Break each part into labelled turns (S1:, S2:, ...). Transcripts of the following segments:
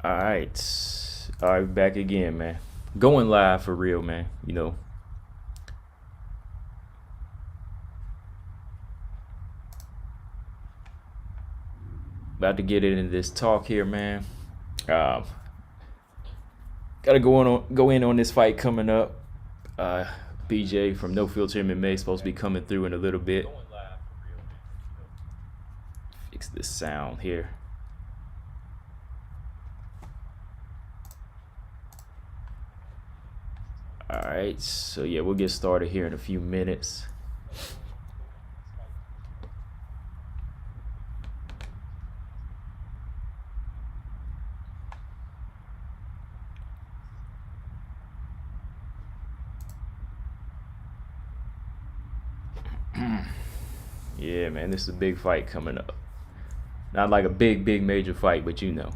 S1: All right, back again, man. Going live for real, man. About to get into this talk here, man. Um, Gotta go in on this fight coming up. BJ from No Filter MMA supposed to be coming through in a little bit. Fix this sound here. All right, so yeah, we'll get started here in a few minutes. Yeah, man, this is a big fight coming up. Not like a big major fight, but you know.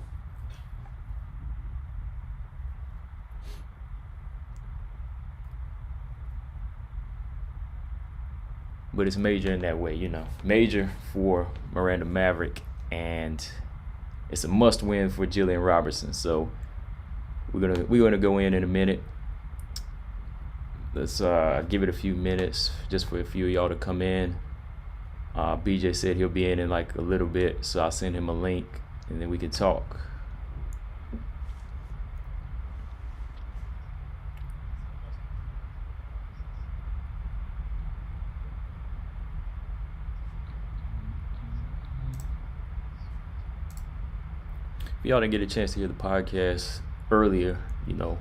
S1: But it's major in that way, you know. Major for Miranda Maverick, and it's a must-win for Gillian Robertson. So we're gonna go in a minute. Let's give it a few minutes just for a few of y'all to come in. BJ said he'll be in like a little bit, so I'll send him a link and then we can talk. If y'all didn't get a chance to hear the podcast earlier, the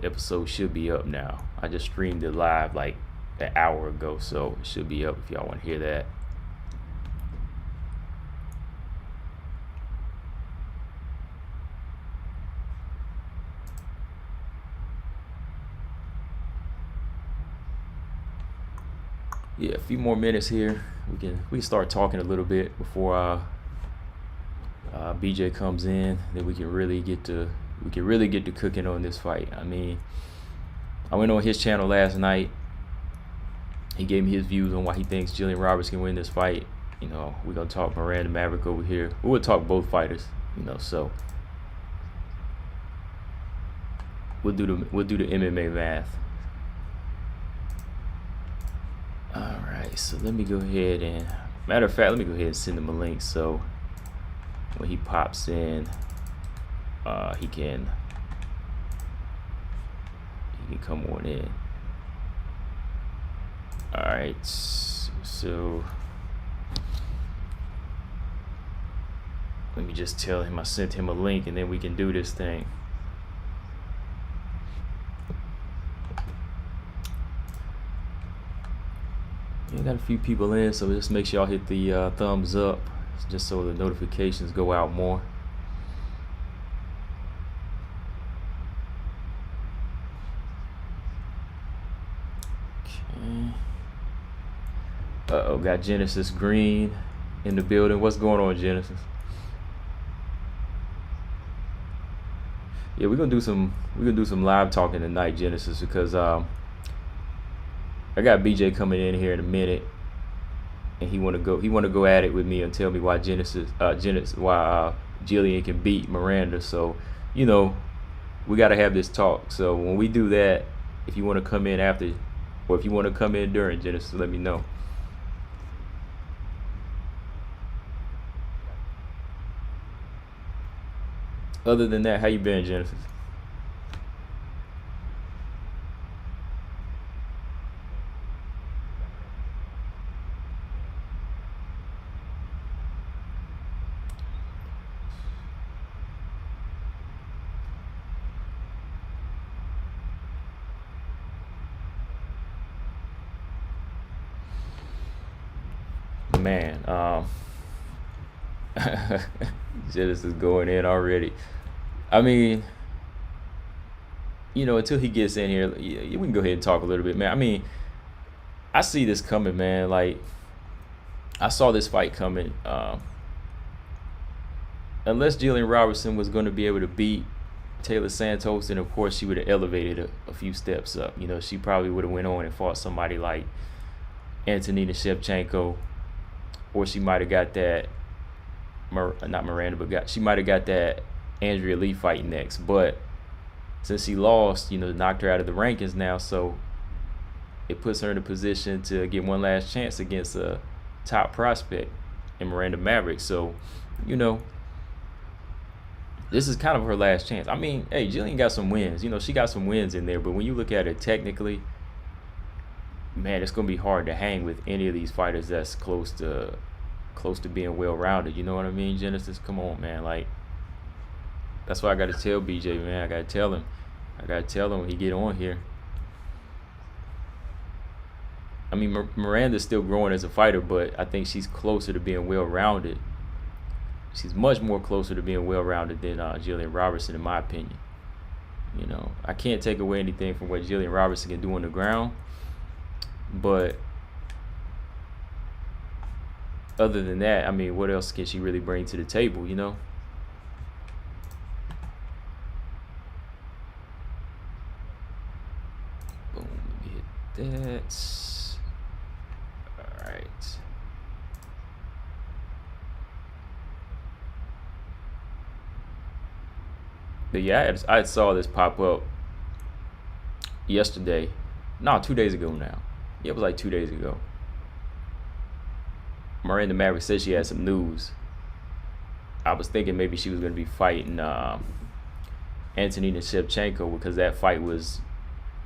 S1: episode should be up now. I just streamed it live like an hour ago, so it should be up if y'all want to hear that. Yeah, a few more minutes here. We can start talking a little bit before BJ comes in. Then we can really get to cooking on this fight. I mean, I went on his channel last night. He gave me his views on why he thinks Gillian Roberts can win this fight. We're gonna talk Miranda Maverick over here. We'll talk both fighters. So we'll do the MMA math. All right, so let me go ahead and, matter of fact, let me go ahead and send him a link so when he pops in, he can come on in. All right, so let me just tell him I sent him a link and then we can do this thing. Yeah, got a few people in, so just make sure y'all hit the thumbs up just so the notifications go out more. Uh-oh, got Genesis Green in the building. What's going on, Genesis? Yeah, we're gonna do some live talking tonight, Genesis, because I got BJ coming in here in a minute, and he wanna go at it with me and tell me why Gillian can beat Miranda. So, we gotta have this talk. So when we do that, if you wanna come in after, or if you wanna come in during, Genesis, let me know. Other than that, how you been, Genesis? Man, Genesis is going in already. I mean, until he gets in here, we can go ahead and talk a little bit, man. I mean, I see this coming, man. Like, I saw this fight coming. Unless Gillian Robertson was going to be able to beat Taylor Santos, and of course she would have elevated a few steps up. She probably would have went on and fought somebody like Antonina Shevchenko, or she might have got that, not Miranda, but she might have got that Andrea Lee fighting next. But since she lost, knocked her out of the rankings now, so it puts her in a position to get one last chance against a top prospect in Miranda Maverick. So, this is kind of her last chance. I mean, hey, Gillian got some wins. She got some wins in there, but when you look at it technically, man, it's gonna be hard to hang with any of these fighters that's close to being well-rounded. You know what I mean, Genesis? Come on, man. Like, that's why I gotta tell BJ, man. I gotta tell him when he get on here. I mean, Miranda's still growing as a fighter, but I think she's closer to being well-rounded. She's much more closer to being well-rounded than Gillian Robertson, in my opinion. I can't take away anything from what Gillian Robertson can do on the ground, but other than that, I mean, what else can she really bring to the table, Boom, let me hit that. All right. But yeah, I saw this pop up yesterday. No, 2 days ago now. Yeah, it was like 2 days ago. Miranda Maverick said she had some news. I was thinking maybe she was going to be fighting Antonina Shevchenko, because that fight was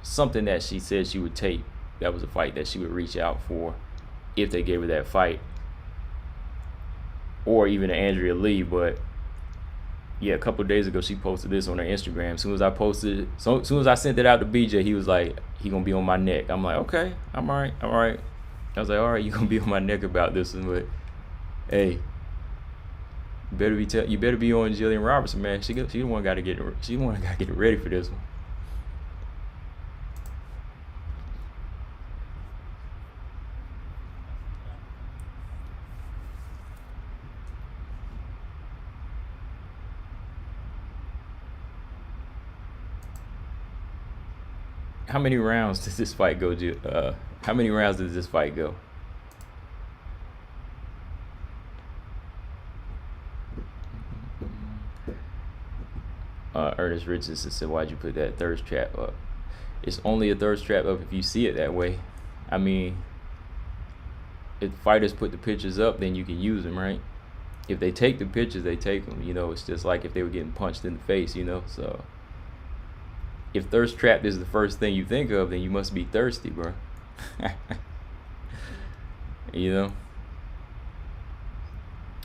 S1: something that she said she would take. That was a fight that she would reach out for if they gave her that fight. Or even Andrea Lee, but yeah, a couple of days ago she posted this on her Instagram. As soon as I sent it out to BJ, he was like, he gonna be on my neck. I'm like, okay, I'm all right. I was like, all right, you gonna be on my neck about this one, but hey, you better be on Gillian Robertson, man. She the one got to get ready for this one. How many rounds does this fight go? How many rounds does this fight go? Ernest Richardson said, "Why'd you put that thirst trap up?" It's only a thirst trap up if you see it that way. I mean, if fighters put the pictures up, then you can use them, right? If they take the pictures, they take them. It's just like if they were getting punched in the face, So if thirst trap is the first thing you think of, then you must be thirsty, bro.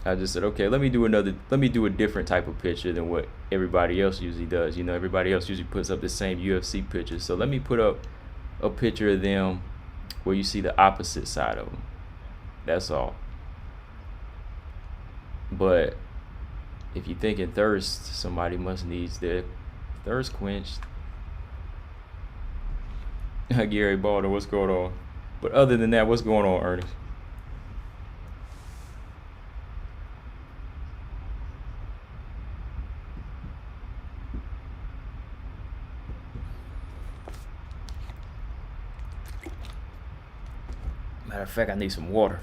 S1: I just said, okay, let me do a different type of picture than what everybody else usually does. Everybody else usually puts up the same UFC picture. So let me put up a picture of them where you see the opposite side of them. That's all. But if you're thinking thirst, somebody must needs their thirst quenched. Gary Balder, what's going on? But other than that, what's going on, Ernest? Matter of fact, I need some water.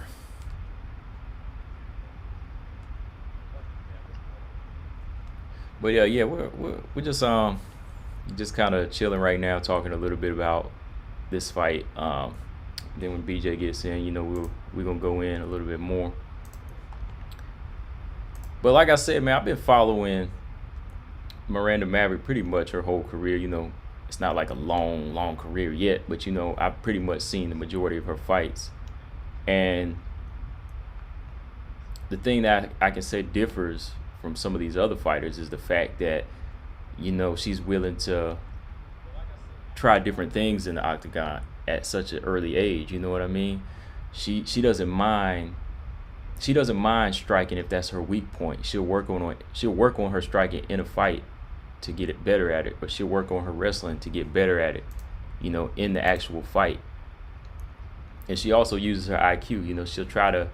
S1: But yeah, we're just kind of chilling right now, talking a little bit about this fight. Then when BJ gets in, we're gonna go in a little bit more. But like I said, man, I've been following Miranda Maverick pretty much her whole career. It's not like a long career yet, but I've pretty much seen the majority of her fights. And the thing that I can say differs from some of these other fighters is the fact that she's willing to try different things in the octagon at such an early age. You know what I mean? She doesn't mind striking if that's her weak point. She'll work on her striking in a fight to get it better at it, but she'll work on her wrestling to get better at it, in the actual fight. And she also uses her IQ. She'll try to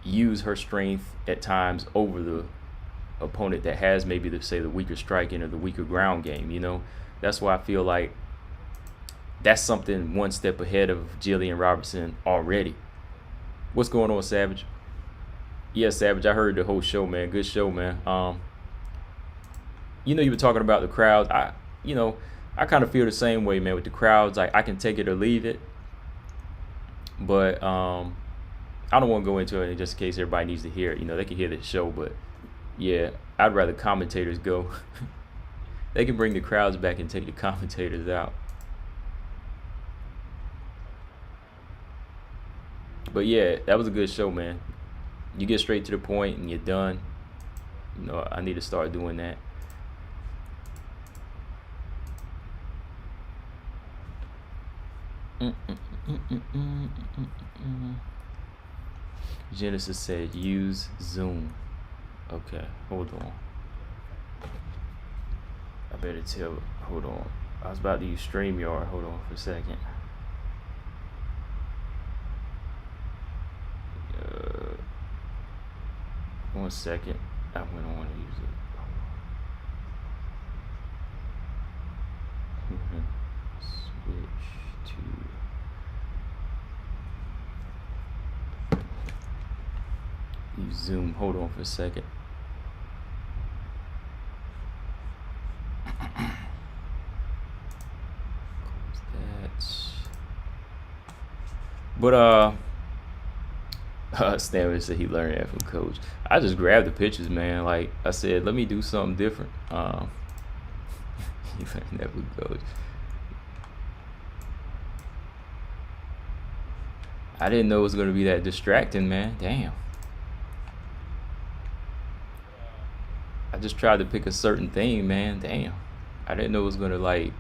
S1: use her strength at times over the opponent that has maybe the weaker striking or the weaker ground game. That's why I feel like that's something one step ahead of Gillian Robertson already. What's going on, Savage? Yeah, Savage, I heard the whole show, man. Good show, man. you know, you were talking about the crowds. I kind of feel the same way, man, with the crowds. Like, I can take it or leave it, but I don't want to go into it just in case everybody needs to hear it. You know, they can hear the show, but yeah, I'd rather commentators go. They can bring the crowds back and take the commentators out. But yeah, that was a good show, man. You get straight to the point and you're done. You know, I need to start doing that. Genesis said use Zoom. Okay, hold on. I better tell. Hold on. I was about to use StreamYard. Hold on for a second. 1 second. I went on to use it. Switch to use Zoom. Hold on for a second. But Stanley said he learned that from Coach. I just grabbed the pictures, man. Like I said, let me do something different. He learned that from Coach. I didn't know it was gonna be that distracting, man. Damn. I just tried to pick a certain thing, man. Damn. I didn't know it was gonna like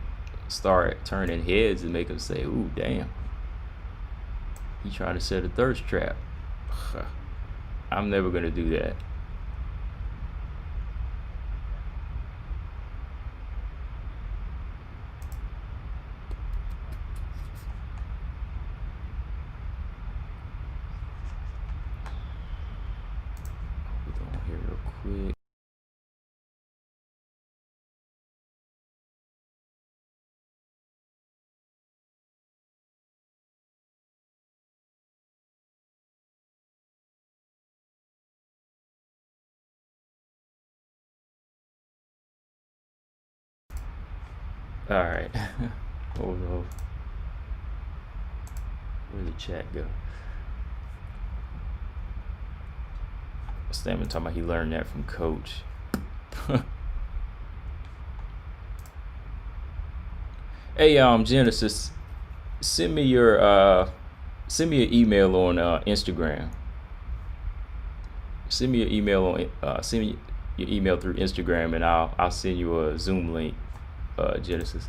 S1: start turning heads and make them say, "Ooh, damn." He tried to set a thirst trap. I'm never gonna do that. Hold on here real quick. All right. Hold on. Where'd the chat go? Stammen talking about he learned that from Coach. Hey, Genesis, send me your email on Instagram. Send me your email on send me your email through Instagram, and I'll send you a Zoom link. Genesis.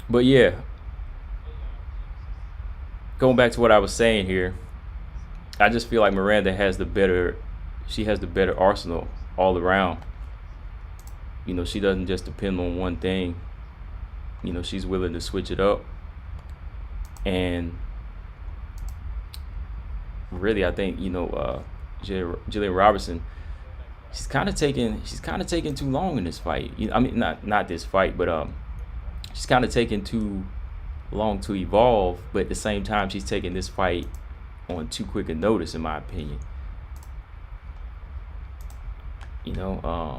S1: But yeah, going back to what I was saying here, I just feel like Miranda has the better arsenal all around. You know, she doesn't just depend on one thing. You know, she's willing to switch it up. And really, I think, you know, Gillian Robertson, she's kind of taking too long in this fight. I mean, not this fight, but she's kind of taking too long to evolve. But at the same time, she's taking this fight on too quick a notice, in my opinion. You know, oh,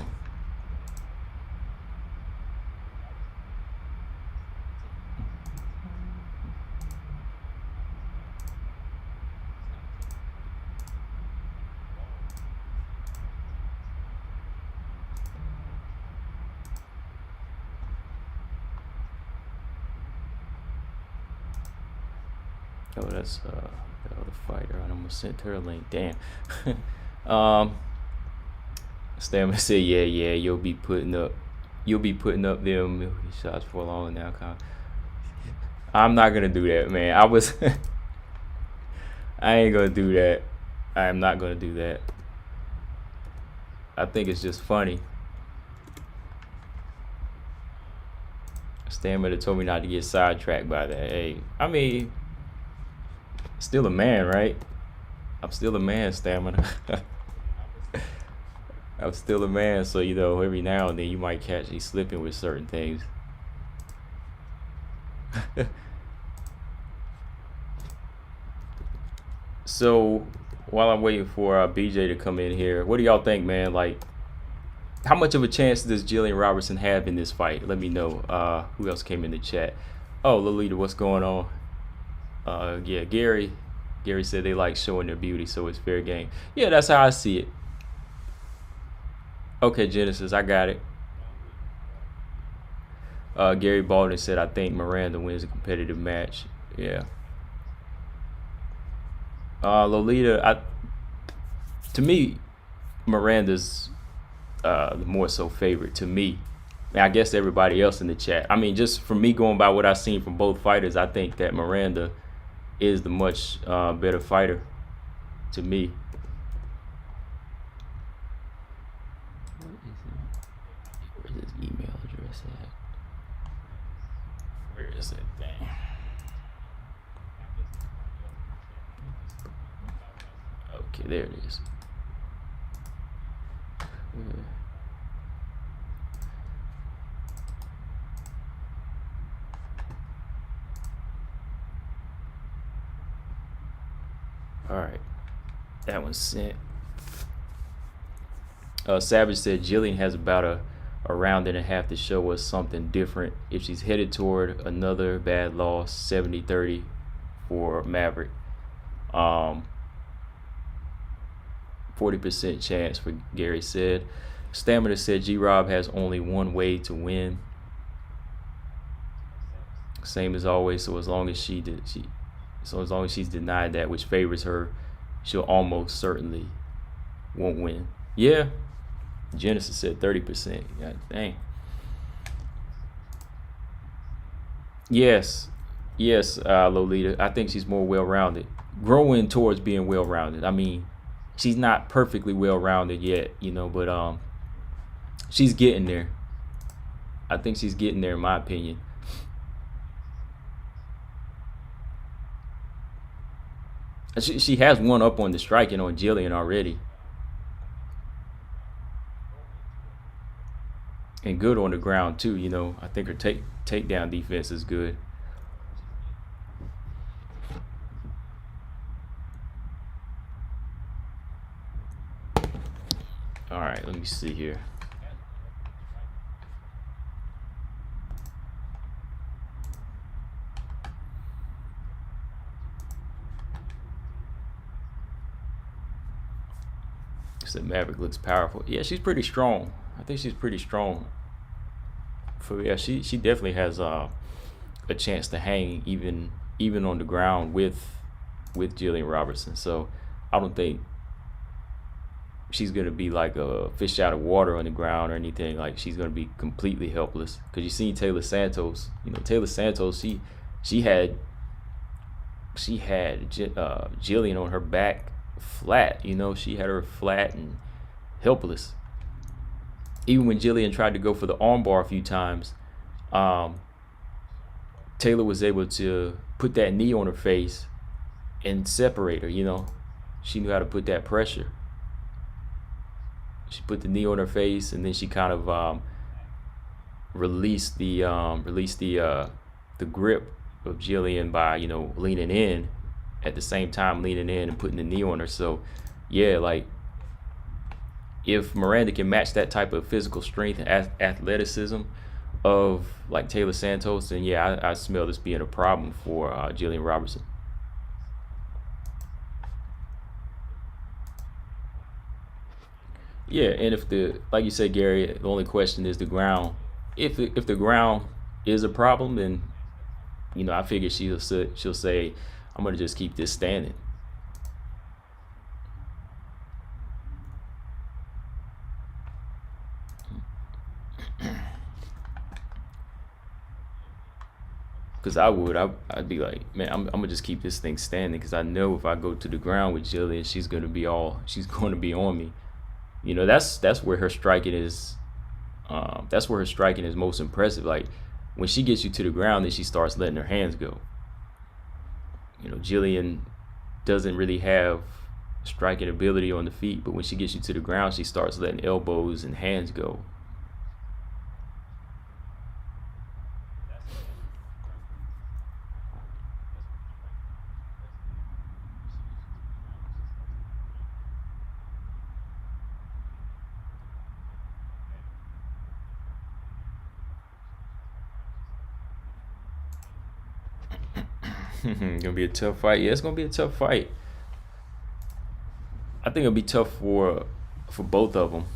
S1: that's the other fighter. I almost sent her a link. Damn. Stammer said, yeah, you'll be putting up them shots for long now. I'm not gonna do that, man. I ain't gonna do that. I am not gonna do that. I think it's just funny. Stammer told me not to get sidetracked by that. Hey, I mean, still a man, right? I'm still a man, Stamina. I'm still a man, so you know, every now and then you might catch me slipping with certain things. So while I'm waiting for BJ to come in here, what do y'all think, man? Like, how much of a chance does Gillian Robertson have in this fight? Let me know. Who else came in the chat? Oh, Lolita, what's going on? Yeah, Gary said they like showing their beauty, so it's fair game. Yeah, that's how I see it. Okay, Genesis, I got it. Gary Baldwin said, I think Miranda wins a competitive match. Yeah. Lolita, to me, Miranda's the more so favorite to me. And I guess everybody else in the chat. I mean, just from me going by what I've seen from both fighters, I think that Miranda is the much better fighter to me. Where's his email address at? Where is it? Dang. Okay, there it is. All right, that one's sent. Savage said Gillian has about a round and a half to show us something different if she's headed toward another bad loss. 70-30 for Maverick. 40% chance for Gary said. Stamina said G-Rob has only one way to win. Same as always. So as long as she's denied that, which favors her, she'll almost certainly won't win. Yeah. Genesis said 30%. God dang. Yes, Lolita. I think she's more well-rounded. Growing towards being well-rounded. I mean, she's not perfectly well-rounded yet, but she's getting there. I think she's getting there, in my opinion. She has one up on the striking on Gillian already. And good on the ground too, I think her takedown defense is good. All right, let me see here. Said Maverick looks powerful. Yeah, she's pretty strong. I think she's pretty strong. She definitely has a chance to hang even on the ground with Gillian Robertson. So I don't think she's gonna be like a fish out of water on the ground or anything. Like she's gonna be completely helpless. Cause you seen Taylor Santos. Taylor Santos. She had Gillian on her back flat. She had her flat and helpless. Even when Gillian tried to go for the armbar a few times, Taylor was able to put that knee on her face and separate her. She knew how to put that pressure. She put the knee on her face, and then she kind of released the grip of Gillian by leaning in, at the same time leaning in and putting the knee on her. So yeah, like if Miranda can match that type of physical strength and athleticism of like Taylor Santos, then yeah, I smell this being a problem for Gillian Robertson. Yeah, and like you said, Gary, the only question is the ground. If the ground is a problem, then I figure she'll say, I'm gonna just keep this standing. Because I'd be like, man, I'm gonna just keep this thing standing, because I know if I go to the ground with Gillian, she's gonna be on me. That's where her striking is. That's where her striking is most impressive. Like when she gets you to the ground, then she starts letting her hands go. Gillian doesn't really have striking ability on the feet, but when she gets you to the ground, she starts letting elbows and hands go. Gonna be a tough fight. Yeah, it's gonna be a tough fight. I think it'll be tough for both of them.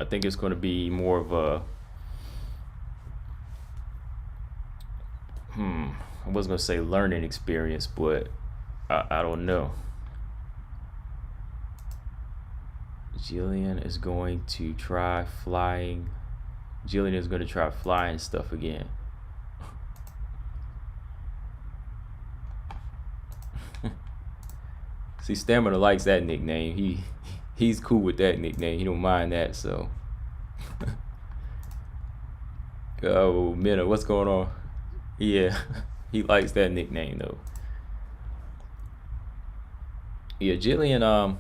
S1: I think it's gonna be more of a I wasn't gonna say learning experience, but I don't know. Gillian is going to try flying. Gillian is going to try flying stuff again. See, Stamina likes that nickname. He's cool with that nickname. He don't mind that. So, oh, Minna, what's going on? Yeah, he likes that nickname though. Yeah, Gillian.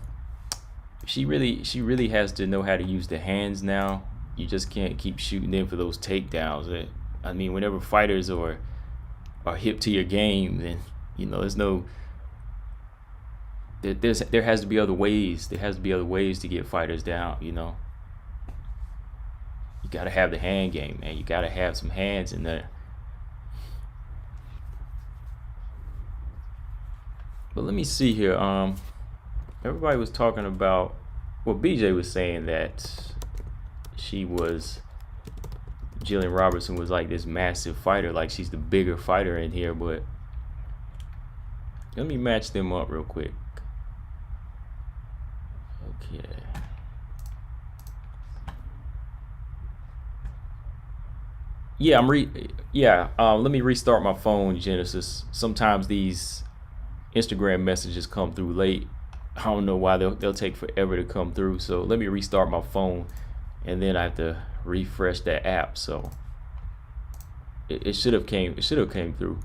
S1: She really has to know how to use the hands now. You just can't keep shooting in for those takedowns. I mean, whenever fighters are hip to your game, then there's no there has to be other ways. There has to be other ways to get fighters down. You got to have the hand game, man. You got to have some hands in there. But let me see here. Everybody was talking about, well, BJ was saying that Gillian Robertson was like this massive fighter, like she's the bigger fighter in here, but let me match them up real quick. Okay. Yeah, let me restart my phone, Genesis. Sometimes these Instagram messages come through late. I don't know why they'll take forever to come through. So let me restart my phone, and then I have to refresh that app. So it should have came through.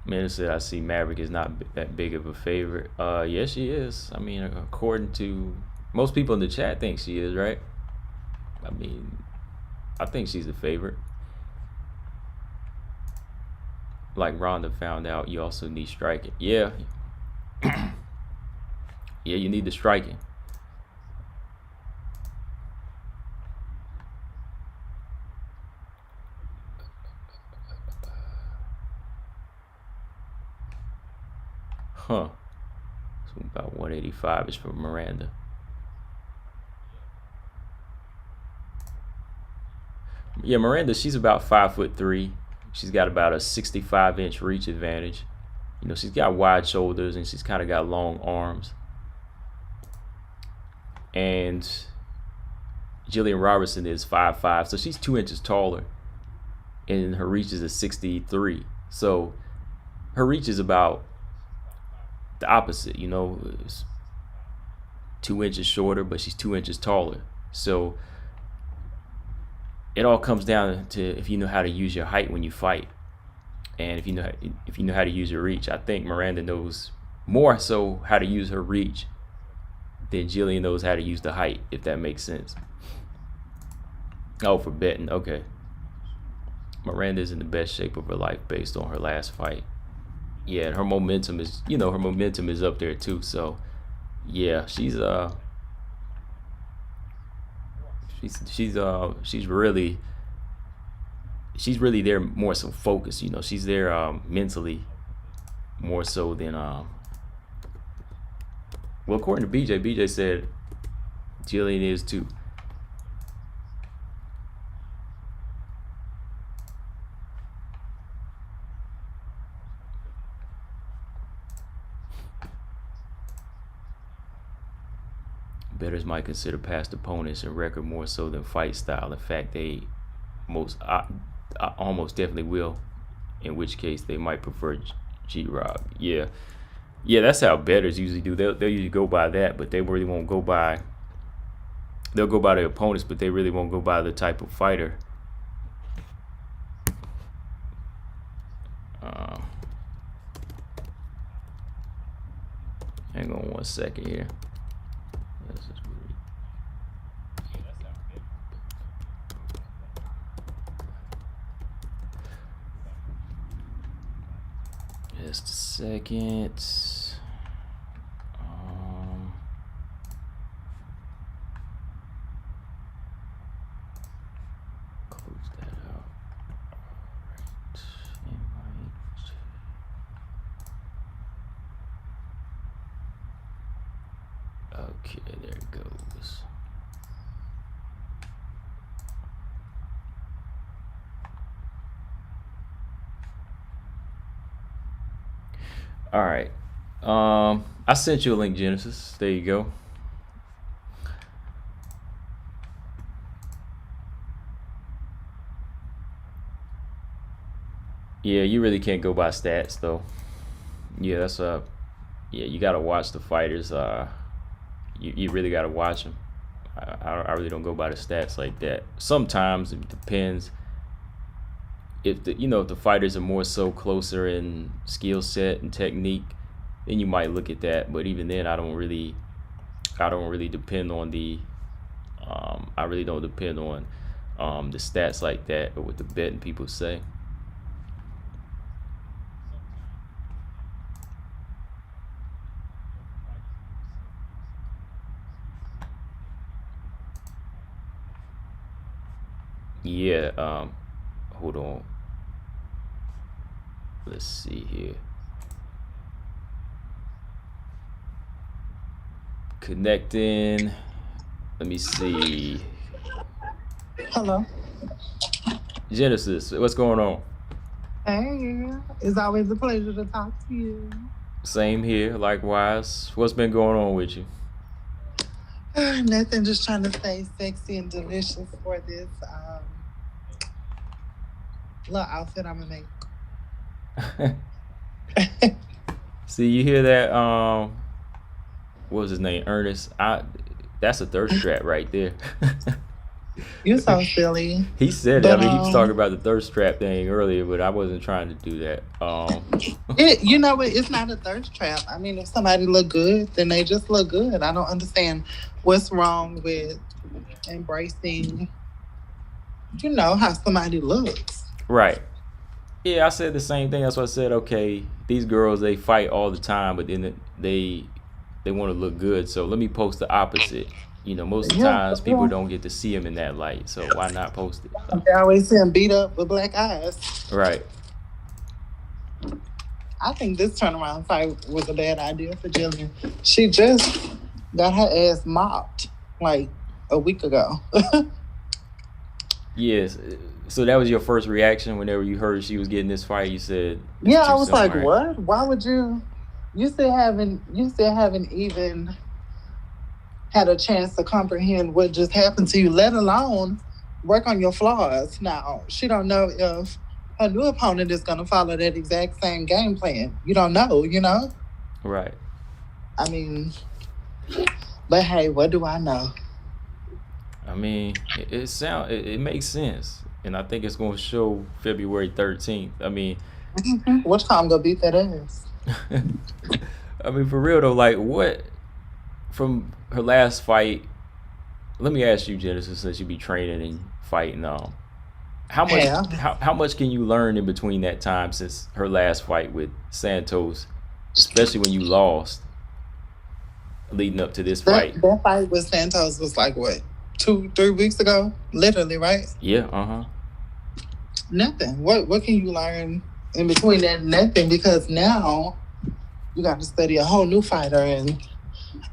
S1: Man said, I see Maverick is not that big of a favorite. Yes, she is. I mean, according to most people in the chat, think she is, right? I mean, I think she's a favorite. Like Ronda found out, you also need striking. Yeah. Yeah, you need the striking. Huh. So about 185 is for Miranda. Yeah, Miranda, she's about 5'3". She's got about a 65-inch reach advantage. She's got wide shoulders and she's kind of got long arms. And Gillian Robertson is 5'5", so she's 2 inches taller, and her reach is a 63. So her reach is about the opposite, it's 2 inches shorter, but she's 2 inches taller. So it all comes down to if you know how to use your height when you fight, and if you know how to use your reach. I think Miranda knows more so how to use her reach than Gillian knows how to use the height, if that makes sense. Oh, for betting, okay. Miranda's in the best shape of her life based on her last fight. Yeah, and her momentum is, up there too. So, yeah, she's really there more so focused. She's there mentally more so than well, according to BJ said Gillian is too. Bettors might consider past opponents and record more so than fight style. In fact, they almost definitely will, in which case they might prefer G-Rob. Yeah, that's how bettors usually do. They'll usually go by that, but they really won't go by. They'll go by their opponents, but they really won't go by the type of fighter. Hang on one second here. second. Close that out. All right. Okay, there it goes. All right. I sent you a link, Genesis. There you go. Yeah, you really can't go by stats though. Yeah, that's yeah, you gotta watch the fighters. You really gotta watch them. I really don't go by the stats like that. Sometimes it depends. If the fighters are more so closer in skill set and technique, then you might look at that. But even then, I don't really depend on the I really don't depend on the stats like that or what the betting people say. Yeah, hold on. Let's see here. Connecting. Let me see.
S2: Hello.
S1: Genesis, what's going on?
S2: Hey, it's always a pleasure to talk to you.
S1: Same here, likewise. What's been going on with you?
S2: Nothing, just trying to stay sexy and delicious for this little outfit I'm gonna make.
S1: See, you hear that? What was his name? Ernest. That's a thirst trap right there.
S2: You're so silly.
S1: He said
S2: But
S1: it. I mean, he was talking about the thirst trap thing earlier, but I wasn't trying to do that.
S2: you know what? It's not a thirst trap. I mean, if somebody look good, then they just look good. I don't understand what's wrong with embracing, how somebody looks.
S1: Right. Yeah, I said the same thing. That's why I said, okay, these girls, they fight all the time, but then they want to look good. So let me post the opposite. Most of the times people don't get to see them in that light. So why not post it?
S2: They always see him beat up with black eyes.
S1: Right.
S2: I think this turnaround fight was a bad idea for Gillian. She just got her ass mopped like a week ago.
S1: Yes. So that was your first reaction whenever you heard she was getting this fight. You said,
S2: yeah, I was like, right? What? Why would you? You still haven't even had a chance to comprehend what just happened to you, let alone work on your flaws. Now, she don't know if her new opponent is going to follow that exact same game plan. You don't know,
S1: Right.
S2: I mean, but hey, what do I know?
S1: I mean, it makes sense. And I think it's going to show February 13th. I mean,
S2: what time gonna beat that ass?
S1: I mean, for real though, like what from her last fight? Let me ask you, Genesis, since you be training and fighting, how much can you learn in between that time since her last fight with Santos, especially when you lost, leading up to this fight?
S2: That fight with Santos was like what, 2-3 weeks ago, literally, right?
S1: Yeah.
S2: Nothing. What can you learn in between that? Nothing, because now you got to study a whole new fighter. And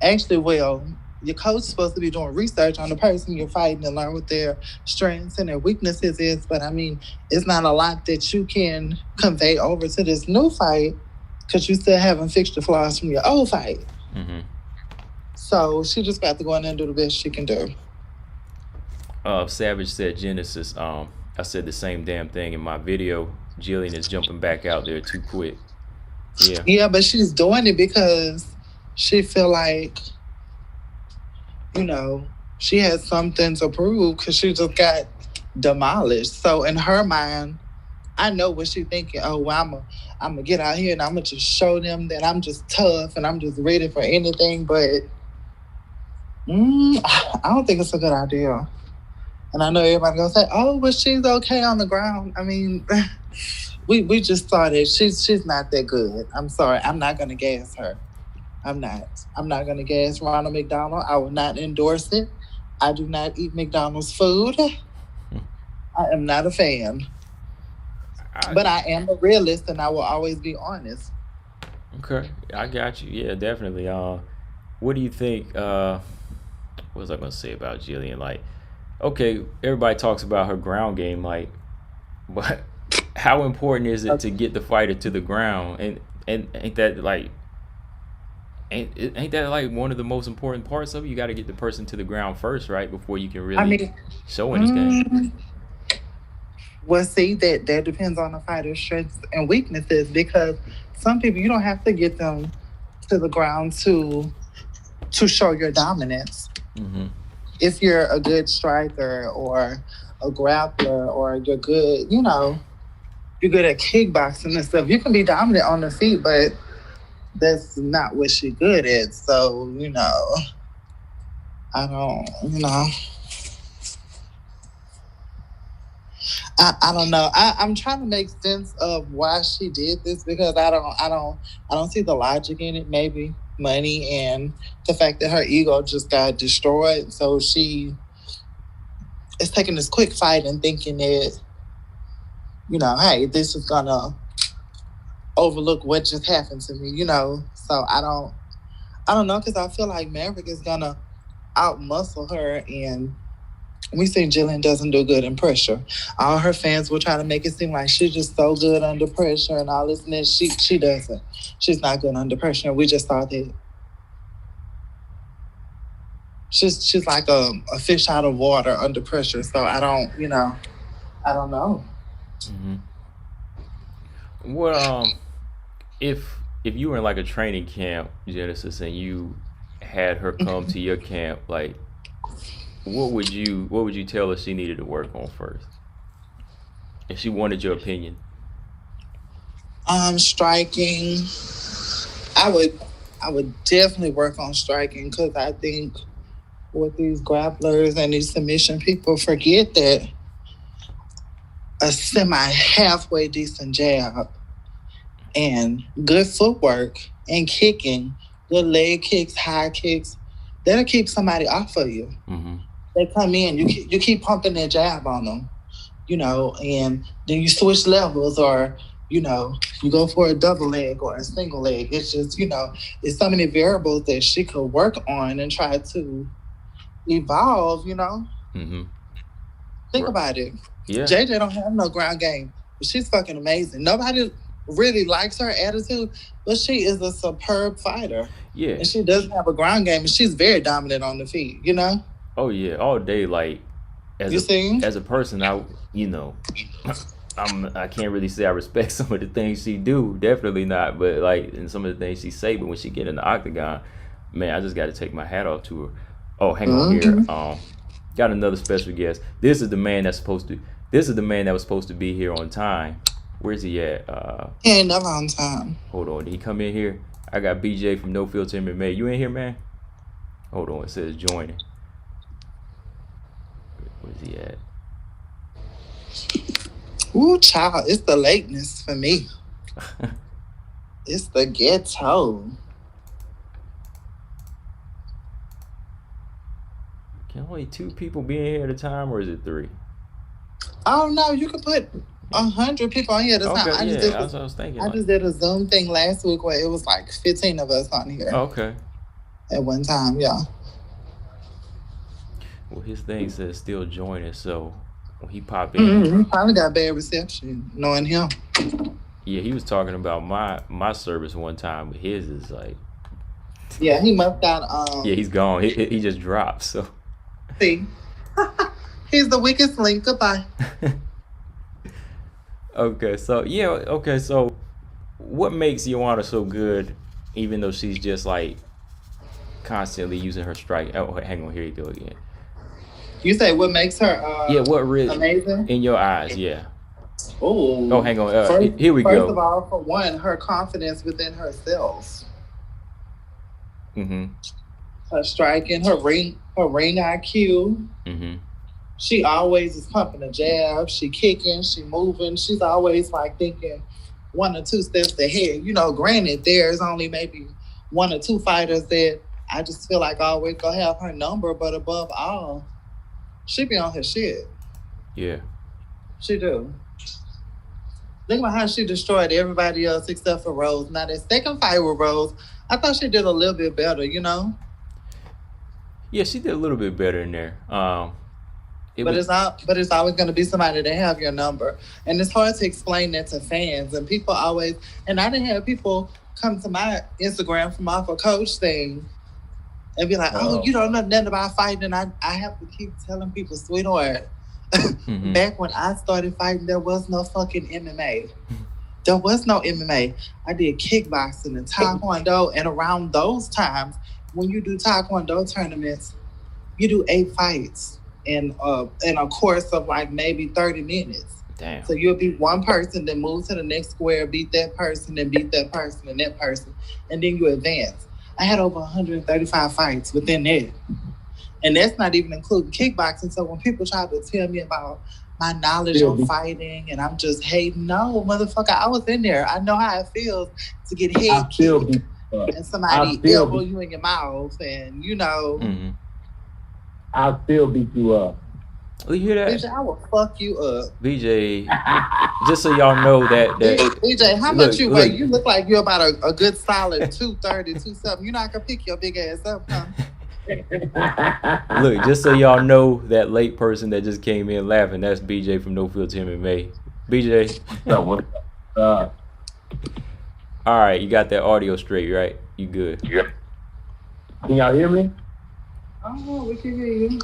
S2: actually, your coach is supposed to be doing research on the person you're fighting and learn what their strengths and their weaknesses is. But I mean, it's not a lot that you can convey over to this new fight because you still haven't fixed the flaws from your old fight.
S1: Mm-hmm.
S2: So she just got to go in there and do the best she can do.
S1: Savage said, Genesis, I said the same damn thing in my video. Gillian is jumping back out there too quick.
S2: Yeah, but she's doing it because she feel like, she has something to prove because she just got demolished. So in her mind, I know what she's thinking. Oh, well, I'm gonna get out here and I'm gonna just show them that I'm just tough and I'm just ready for anything. But I don't think it's a good idea. And I know everybody gonna say, "Oh, but she's okay on the ground." I mean, we just saw that she's not that good. I'm sorry. I'm not gonna gas her. I'm not. I'm not gonna gas Ronald McDonald. I will not endorse it. I do not eat McDonald's food. I am not a fan. But I am a realist and I will always be honest.
S1: Okay, I got you. Yeah, definitely. What do you think? What was I gonna say about Gillian? Like, okay, everybody talks about her ground game, like, but how important is it to get the fighter to the ground? And ain't that like one of the most important parts of it? You got to get the person to the ground first, right, before you can
S2: I
S1: really
S2: mean,
S1: show anything.
S2: well, see, that depends on the fighter's strengths and weaknesses because some people you don't have to get them to the ground to show your dominance.
S1: Mm-hmm.
S2: If you're a good striker or a grappler or you're good, you're good at kickboxing and stuff, you can be dominant on the feet, but that's not what she's good at. So, I don't, I don't know. I'm trying to make sense of why she did this because I don't see the logic in it. Maybe money and the fact that her ego just got destroyed. So she is taking this quick fight and thinking that, hey, this is gonna overlook what just happened to me, So I don't know because I feel like Maverick is gonna outmuscle her, and we see Gillian doesn't do good in pressure. All her fans will try to make it seem like she's just so good under pressure and all this, and then she doesn't. She's not good under pressure. We just saw that. She's like a fish out of water under pressure. So I don't know.
S1: Mm-hmm. Well, if you were in like a training camp, Genesis, and you had her come to your camp, like, what would you tell her she needed to work on first, if she wanted your opinion?
S2: Striking. I would definitely work on striking because I think with these grapplers and these submission people forget that a semi halfway decent jab and good footwork and kicking, good leg kicks, high kicks, that'll keep somebody off of you.
S1: Mm-hmm.
S2: They come in, you keep pumping that jab on them, and then you switch levels or, you go for a double leg or a single leg. It's just, it's so many variables that she could work on and try to evolve,
S1: Mm-hmm.
S2: Think about it.
S1: Yeah.
S2: JJ don't have no ground game, but she's fucking amazing. Nobody really likes her attitude, but she is a superb fighter.
S1: Yeah.
S2: And she doesn't have a ground game, and she's very dominant on the feet,
S1: Oh yeah, all day. Like, as a person, I can't really say I respect some of the things she do. Definitely not. But like, and some of the things she say. But when she get in the octagon, man, I just got to take my hat off to her. Oh, hang on here. Got another special guest. This is the man that was supposed to be here on time. Where's he at?
S2: He ain't never on time.
S1: Hold on. Did he come in here? I got BJ from No Filter MMA. You in here, man? Hold on. It says joining. Where's he at?
S2: Ooh, child, it's the lateness for me. It's the ghetto.
S1: Can only 2 people be in here at a time, or is it 3?
S2: Oh no, you can put 100 people on here at a time.
S1: Okay, that's what I was thinking.
S2: I just did a Zoom thing last week where it was like 15 of us on here.
S1: Okay.
S2: At one time, yeah.
S1: Well, his thing says still joining, so when he pop in,
S2: he probably got bad reception, knowing him.
S1: Yeah, he was talking about my service one time, but his is like.
S2: Yeah, he must got.
S1: Yeah, he's gone. He just dropped. So.
S2: See, he's the weakest link. Goodbye.
S1: Okay, so what makes Joanna so good, even though she's just like constantly using her strike? Oh, hang on, here you go again.
S2: You say what makes her
S1: what really
S2: amazing
S1: in your eyes? Yeah.
S2: Oh,
S1: hang on. Here we go.
S2: First of all, for one, her confidence within herself.
S1: Mm-hmm.
S2: Her striking, her ring IQ.
S1: Mm-hmm.
S2: She always is pumping a jab. She kicking. She moving. She's always like thinking one or two steps ahead. You know, granted, there's only maybe one or two fighters that I just feel like always gonna have her number, but above all, she be on her shit.
S1: Yeah.
S2: She do. Look at how she destroyed everybody else except for Rose. Now that second fight with Rose, I thought she did a little bit better, you know.
S1: Yeah, she did a little bit better in there.
S2: But it's always going to be somebody that have your number, and it's hard to explain that to fans. And people always, and I didn't have people come to my Instagram from off a coach thing and be like, "Oh, you don't know nothing about fighting." And I have to keep telling people, sweetheart, back when I started fighting, there was no fucking MMA. There was no MMA. I did kickboxing and taekwondo, and around those times, when you do taekwondo tournaments, you do 8 fights in a course of like maybe 30 minutes.
S1: Damn.
S2: So you'll beat one person, then move to the next square, beat that person, then beat that person and that person, and then you advance. I had over 135 fights within that. And that's not even including kickboxing. So when people try to tell me about my knowledge on fighting and I'm just hating, no, motherfucker, I was in there. I know how it feels to get head kicked and somebody elbow you in your mouth, and you know.
S3: I'll still beat you up.
S1: Oh, you hear that?
S2: BJ, I will fuck you up.
S1: BJ, just so y'all know that
S2: BJ, how much you weigh? You look like you're about a good solid 230, 2something. You're not gonna pick your big ass up, huh?
S1: Look, just so y'all know, that late person that just came in laughing, that's BJ from No Filter MMA. BJ. All right, you got that audio straight, right? You good?
S3: Yeah. Can y'all hear me?
S2: Oh, we can hear you.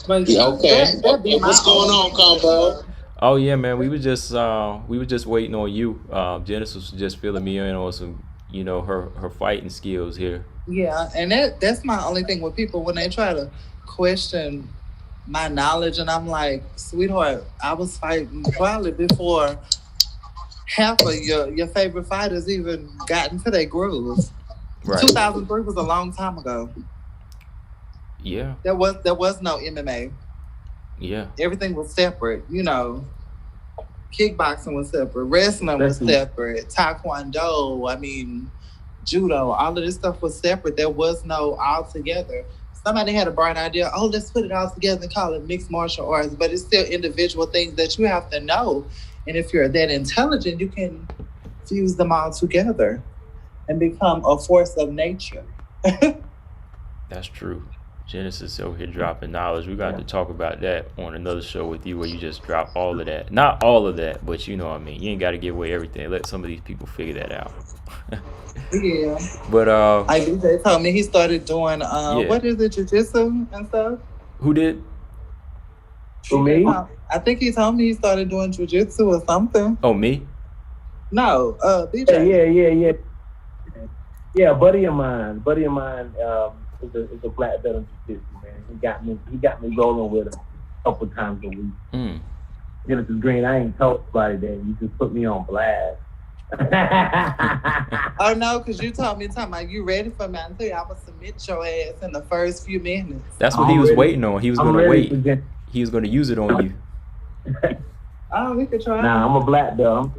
S4: Yeah, okay. What's going on, combo?
S1: Oh yeah, man. We were just waiting on you. Genesis was just filling me in on some, you know, her fighting skills here.
S2: Yeah, and that's my only thing with people when they try to question my knowledge, and I'm like, sweetheart, I was fighting probably before half of your favorite fighters even got into their grooves. Right. 2003 was a long time ago.
S1: Yeah.
S2: There was no MMA.
S1: Yeah.
S2: Everything was separate, you know. Kickboxing was separate, wrestling was separate, taekwondo, I mean, judo, all of this stuff was separate. There was no all together. Somebody had a bright idea, oh, let's put it all together and call it mixed martial arts, but it's still individual things that you have to know. And if you're that intelligent, you can fuse them all together and become a force of nature.
S1: That's true. Genesis over here dropping knowledge. We got to talk about that on another show with you, where you just drop all of that. Not all of that, but you know what I mean. You ain't got to give away everything. Let some of these people figure that out.
S2: Yeah.
S1: But
S2: like they told me he started doing what is it, jiu-jitsu and stuff?
S1: Who did?
S3: For me?
S2: I think he told me he started doing jiu-jitsu or something.
S1: Oh, me?
S2: No, BJ.
S3: Yeah. Yeah, buddy of mine. Is a black belt in jiu-jitsu, man. He got me rolling with him a couple times a week. Genesis Green, I ain't told anybody that. You just put me on blast.
S2: Oh no, because you told me talking about you ready for me. I tell you, I would submit your ass in the first few minutes.
S1: That's what he was waiting on. He was gonna wait. He was gonna use it on you.
S2: Oh, we could try.
S3: Nah, I'm a black belt.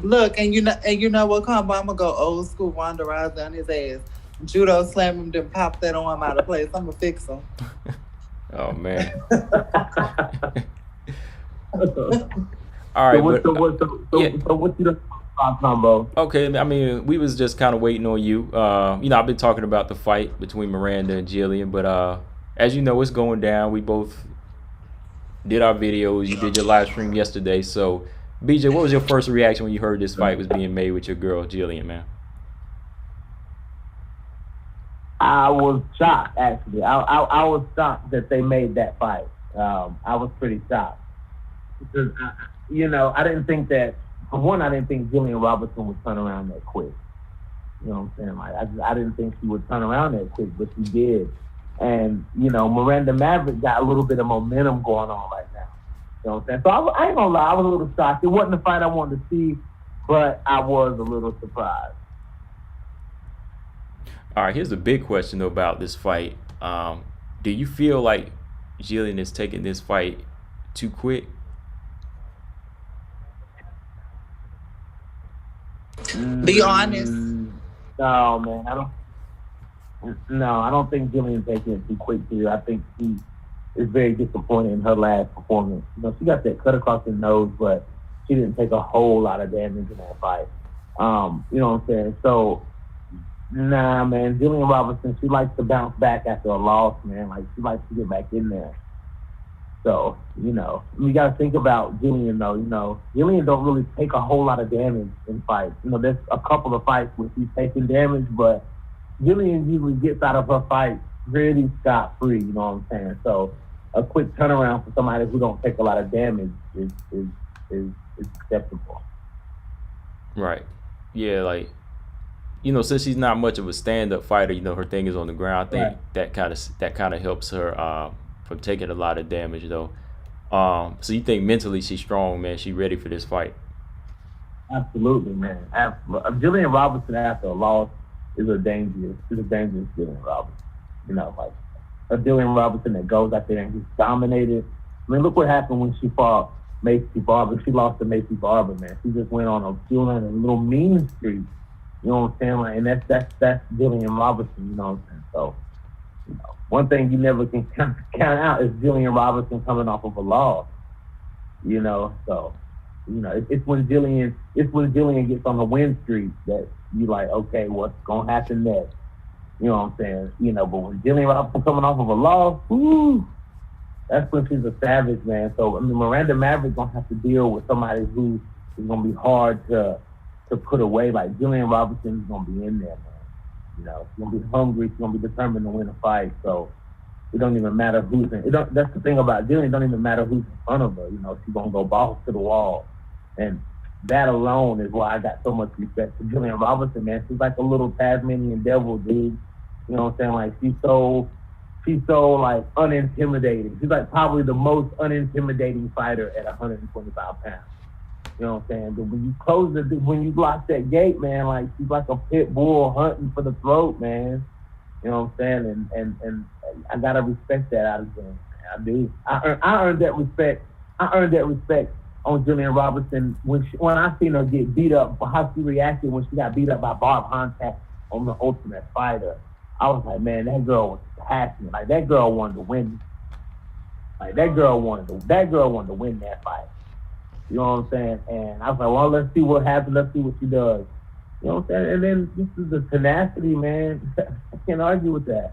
S2: Look, and you know what, combo? I'm gonna go old school Ronda Rousey on his ass. Judo slam him, then pop that arm out of place. I'm gonna fix him.
S1: Oh man. All right.
S3: So what you done about combo?
S1: Okay, I mean, we was just kind of waiting on you. You know, I've been talking about the fight between Miranda and Gillian, but as you know, it's going down. We both did our videos. You did your live stream yesterday. So, BJ, what was your first reaction when you heard this fight was being made with your girl Gillian, man?
S3: I was shocked, actually. I was shocked that they made that fight. I was pretty shocked. Because, I didn't think that, for one, I didn't think Gillian Robertson would turn around that quick. You know what I'm saying? Like, I didn't think she would turn around that quick, but she did. And, Miranda Maverick got a little bit of momentum going on right now. You know what I'm saying? So I ain't gonna lie, I was a little shocked. It wasn't the fight I wanted to see, but I was a little surprised.
S1: All right, here's a big question though about this fight. Do you feel like Gillian is taking this fight too quick?
S2: Be honest.
S3: No, man, I don't think Gillian's taking it too quick here. I think she is very disappointed in her last performance. You know, she got that cut across the nose, but she didn't take a whole lot of damage in that fight. You know what I'm saying? So, nah, man, Gillian Robertson, she likes to bounce back after a loss, man. Like, she likes to get back in there. So, you know, you got to think about Gillian, though. You know, Gillian don't really take a whole lot of damage in fights. You know, there's a couple of fights where she's taking damage, but Gillian usually gets out of her fight really scot-free, you know what I'm saying? So a quick turnaround for somebody who don't take a lot of damage is acceptable.
S1: Right. Yeah, like, you know, since she's not much of a stand-up fighter, you know, her thing is on the ground. I think
S3: Right.
S1: that kind of helps her from taking a lot of damage, though. So you think mentally she's strong, man? She ready for this fight?
S3: Absolutely, man. Gillian Robertson after a loss is a dangerous Gillian Robertson. You know, like a Gillian Robertson that goes out there and he's dominated. I mean, look what happened when she fought Macy Barber. She lost to Macy Barber, man. She just went on a little mean streak. You know what I'm saying? Like, and that's Gillian Robertson. You know what I'm saying? So, you know, one thing you never can count out is Gillian Robertson coming off of a loss. You know, so you know it's when Gillian gets on the win streak that you like, okay, what's gonna happen next? You know what I'm saying? You know, but when Gillian Robertson coming off of a loss, woo, that's when she's a savage, man. So I mean, Miranda Maverick gonna have to deal with somebody who is gonna be hard to put away. Like Gillian Robertson is gonna be in there, man. You know, she's gonna be hungry. She's gonna be determined to win a fight. So it don't even matter who's in. That's the thing about Gillian. It don't even matter who's in front of her. You know, she's gonna go balls to the wall, and that alone is why I got so much respect for Gillian Robertson, man. She's like a little Tasmanian devil, dude. You know what I'm saying? Like she's so like unintimidating. She's like probably the most unintimidating fighter at 125 pounds. You know what I'm saying? But when you lock that gate, man, like she's like a pit bull hunting for the throat, man. You know what I'm saying? And I gotta respect that out of Gillian. I do. I earned that respect. I earned that respect on Gillian Robertson when I seen her get beat up, how she reacted when she got beat up by Barb Hontak on the Ultimate Fighter. I was like, man, that girl was passionate. Like that girl wanted to win. Like that girl wanted to win that fight. You know what I'm saying? And I was like, well, let's see what happens. Let's see what she does. You know what I'm saying? And then this is the tenacity, man. I can't argue with that.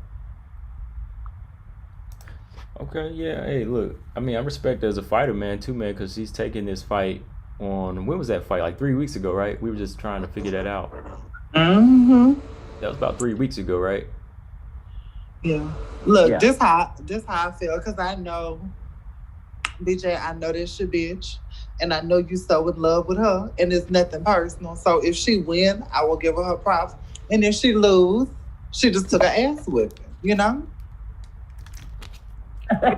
S1: Okay, yeah. Hey, look, I mean, I respect her as a fighter, man, too, man, because she's taking this fight on, when was that fight? Like 3 weeks ago, right? We were just trying to figure that out.
S2: Mm-hmm.
S1: That was about 3 weeks ago, right?
S2: Yeah. Look,
S3: Yeah.
S2: this how I feel, because I know, BJ, I know this your bitch, and I know you so in love with her, and it's nothing personal. So if she win, I will give her props. And if she lose, she just took an ass whipping, you know?
S1: I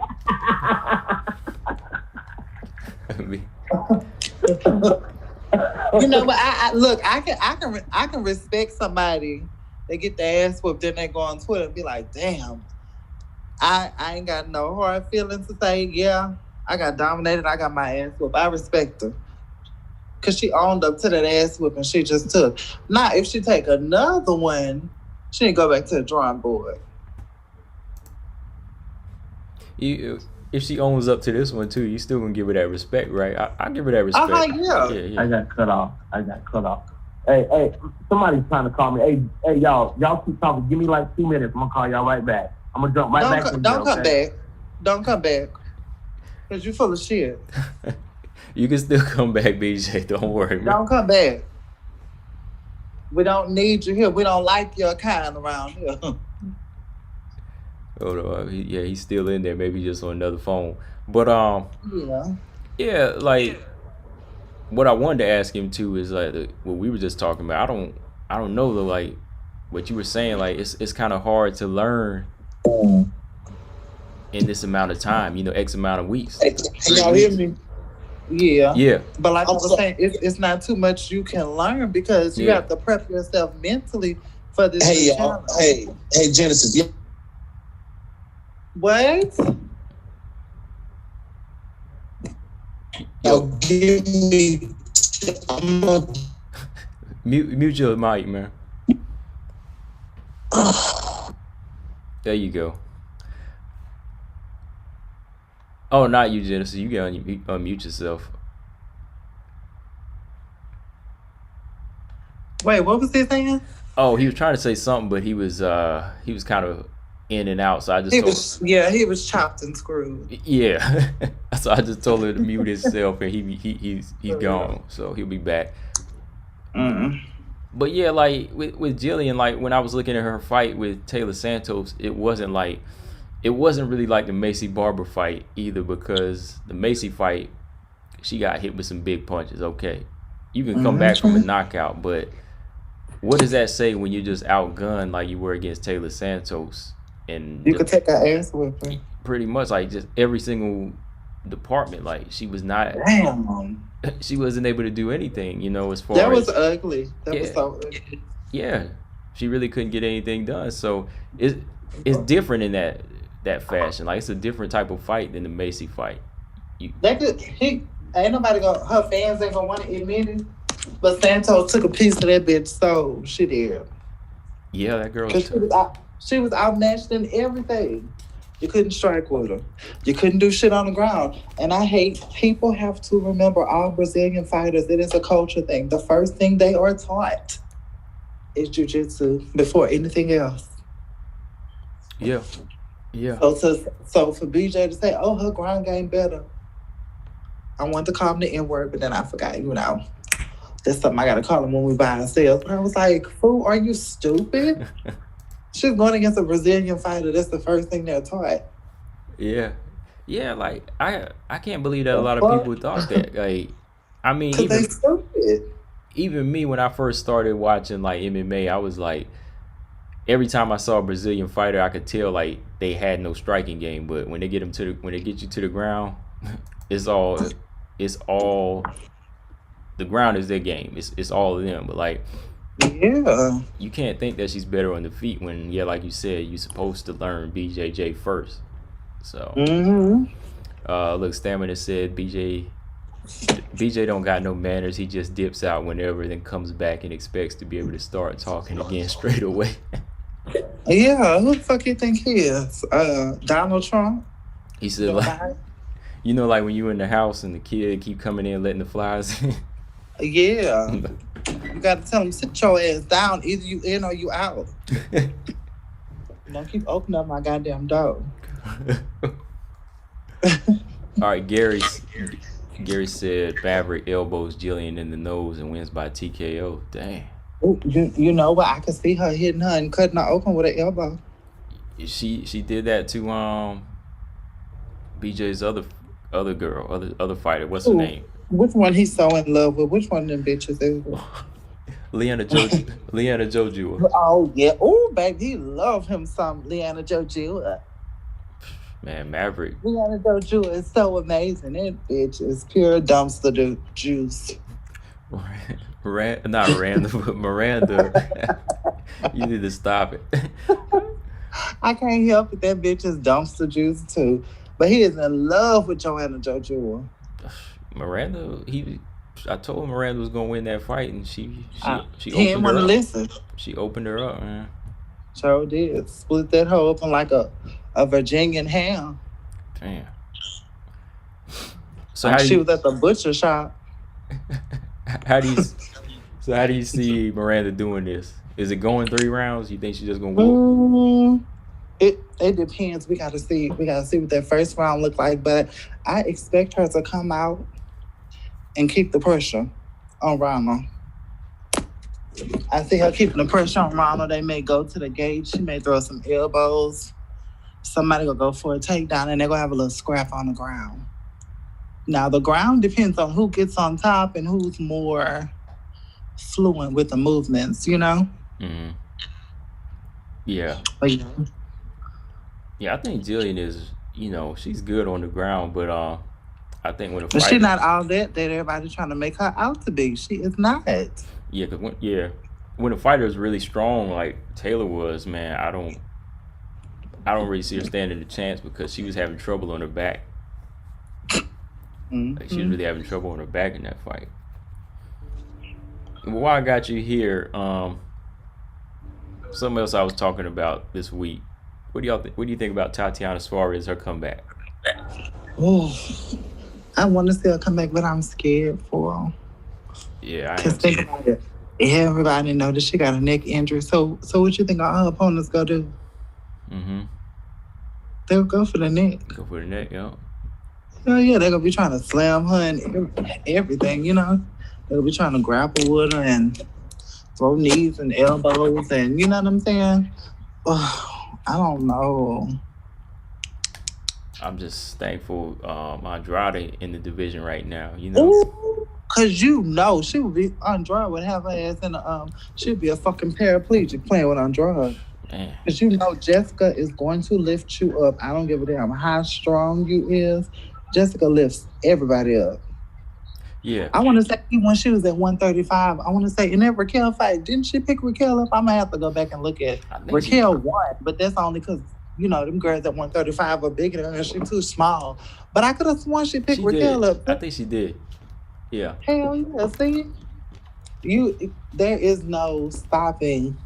S1: mean,
S2: You know, but I can respect somebody that get their ass whooped, then they go on Twitter and be like, damn, I ain't got no hard feelings to say, yeah, I got dominated, I got my ass whooped. I respect her. Because she owned up to that ass whooping she just took. Now, if she take another one, she need to go back to the drawing board.
S1: if she owns up to this one, too, you still going to give her that respect, right? I give her that respect.
S2: Yeah.
S3: I got cut off. Hey, somebody's trying to call me. Hey, y'all keep talking. Give me like 2 minutes. I'm gonna call y'all right back. I'm gonna jump right back.
S2: Don't come back. Don't come back. Because you're full of shit.
S1: You can still come back, BJ. Don't worry, man.
S2: Don't come back. We don't need you here. We don't like your kind around here.
S1: Hold on. He's still in there. Maybe just on another phone. But yeah, like what I wanted to ask him too is like what we were just talking about. I don't know though. Like what you were saying, like it's kind of hard to learn in this amount of time. You know, X amount of weeks.
S2: Can y'all hear me? Yeah.
S1: Yeah.
S2: But like I was saying, it's not too much you can learn because you have to prep yourself mentally for this challenge.
S4: Hey, Genesis. Yeah.
S2: What? Now give me. I'm gonna,
S1: Mute your mic, man. There you go. Oh, not you, Genesis. You can unmute yourself.
S2: wait, what was he saying?
S1: Oh, he was trying to say something, but he was kind of in and out. So I just
S2: He was chopped and screwed.
S1: Yeah. So I just told him to mute himself, and he's gone. So he'll be back. But yeah, like with Gillian, like when I was looking at her fight with Taylor Santos, it wasn't really like the Macy Barber fight either, because the Macy fight, she got hit with some big punches. Okay, you can come back from a knockout, but what does that say when you're just outgunned like you were against Taylor Santos? And
S2: you could take her ass whipping.
S1: Pretty much, like just every single department, like she was not.
S2: Damn.
S1: She wasn't able to do anything, as far
S2: that
S1: as
S2: was ugly. That was so ugly.
S1: Yeah, she really couldn't get anything done. So it's different in that fashion. Like it's a different type of fight than the Macy fight.
S2: Ain't nobody her fans ain't gonna want to admit it. But Santos took a piece of that bitch soul. She did.
S1: Yeah, that girl.
S2: She was outmatched in everything. You couldn't strike with her. You couldn't do shit on the ground. And I hate, people have to remember, all Brazilian fighters, it is a culture thing. The first thing they are taught is jiu-jitsu before anything else.
S1: Yeah. Yeah.
S2: So for BJ to say, oh, her ground game better, I wanted to call him the N-word, but then I forgot, that's something I got to call him when we buy and sell. But I was like, fool, are you stupid? She's going against a Brazilian fighter. That's the first thing they're taught.
S1: Yeah. Yeah, like, I can't believe that a lot of people thought that. Like, I mean, even me, when I first started watching, like, MMA, I was like, every time I saw a Brazilian fighter, I could tell, like, they had no striking game. But when they get you to the ground, it's all the ground is their game. It's all of them. But, like,
S2: yeah,
S1: you can't think that she's better on the feet when, like you said, you're supposed to learn BJJ first. So, look, Stamina said BJ don't got no manners. He just dips out whenever, then comes back and expects to be able to start talking again straight away.
S2: Yeah, who the fuck you think he is? Donald Trump?
S1: He said, like, like when you in the house and the kid keep coming in letting the flies in.
S2: Yeah. You got to tell him, sit your ass down. Either you in or you out. Don't keep opening up my goddamn door.
S1: All right, Gary said Maverick elbows Gillian in the nose and wins by TKO. Dang.
S2: Ooh, you know what? I could see her hitting her and cutting her open with an elbow.
S1: She did that to BJ's other girl, other fighter. What's her name?
S2: Which one he's so in love with? Which one of them bitches is it?
S1: Leanna Joju.
S2: Oh, yeah. Oh, baby, he love him some Leanna Joju.
S1: Man, Maverick.
S2: Leanna Joju is so amazing. That bitch is pure dumpster juice.
S1: Not Miranda, but Miranda. You need to stop it.
S2: I can't help it. That bitch is dumpster juice, too. But he is in love with Joanna Joju.
S1: Miranda, I told him Miranda was gonna win that fight, and she
S2: he didn't want to listen.
S1: She opened her up, man.
S2: Sure did. Split that hoe open like a Virginian ham.
S1: Damn. So
S2: like she was at the butcher shop.
S1: How do you see Miranda doing this? Is it going 3 rounds? You think she's just gonna whoop?
S2: It depends. We gotta see what that first round look like. But I expect her to come out and keep the pressure on Ronald. I see her keeping the pressure on Ronald. They may go to the gate. She may throw some elbows. Somebody will go for a takedown, and they're gonna have a little scrap on the ground. Now the ground depends on who gets on top and who's more fluent with the movements.
S1: Mm-hmm. Yeah.
S2: But,
S1: yeah, I think Gillian is, she's good on the ground, but I think when
S2: but she's not all that everybody's trying to make her out to be. She is not.
S1: Yeah, because when a fighter is really strong like Taylor was, man, I don't really see her standing a chance because she was having trouble on her back. Like, she was really having trouble on her back in that fight. Well, while I got you here, something else I was talking about this week. What do you think about Tatiana Suarez, her comeback?
S2: Oh, I want to see her come back, but I'm scared for her.
S1: Yeah, I
S2: Because
S1: am
S2: think
S1: too.
S2: about it. Everybody know that she got a neck injury. So what you think all her opponents gonna do?
S1: Mm-hmm.
S2: They'll go for the neck.
S1: Go for the neck, yo.
S2: Hell yeah, they're gonna be trying to slam her and everything, you know. They'll be trying to grapple with her and throw knees and elbows and you know what I'm saying? Oh, I don't know.
S1: I'm just thankful Andrade in the division right now, you know.
S2: Ooh, cause you know she would be Andrade would have her ass in a she'd be a fucking paraplegic playing with Andrade.
S1: Man.
S2: Cause you know Jessica is going to lift you up. I don't give a damn how strong you is. Jessica lifts everybody up.
S1: Yeah.
S2: I want to say when she was at 135, I want to say in that Raquel fight, didn't she pick Raquel up? I'm gonna have to go back and look at Raquel won, but that's only because you know them girls at 135 are bigger than her. She's too small. But I could have sworn she picked Raquel up.
S1: I think she did. Yeah.
S2: Hell yeah! See, there is no stopping,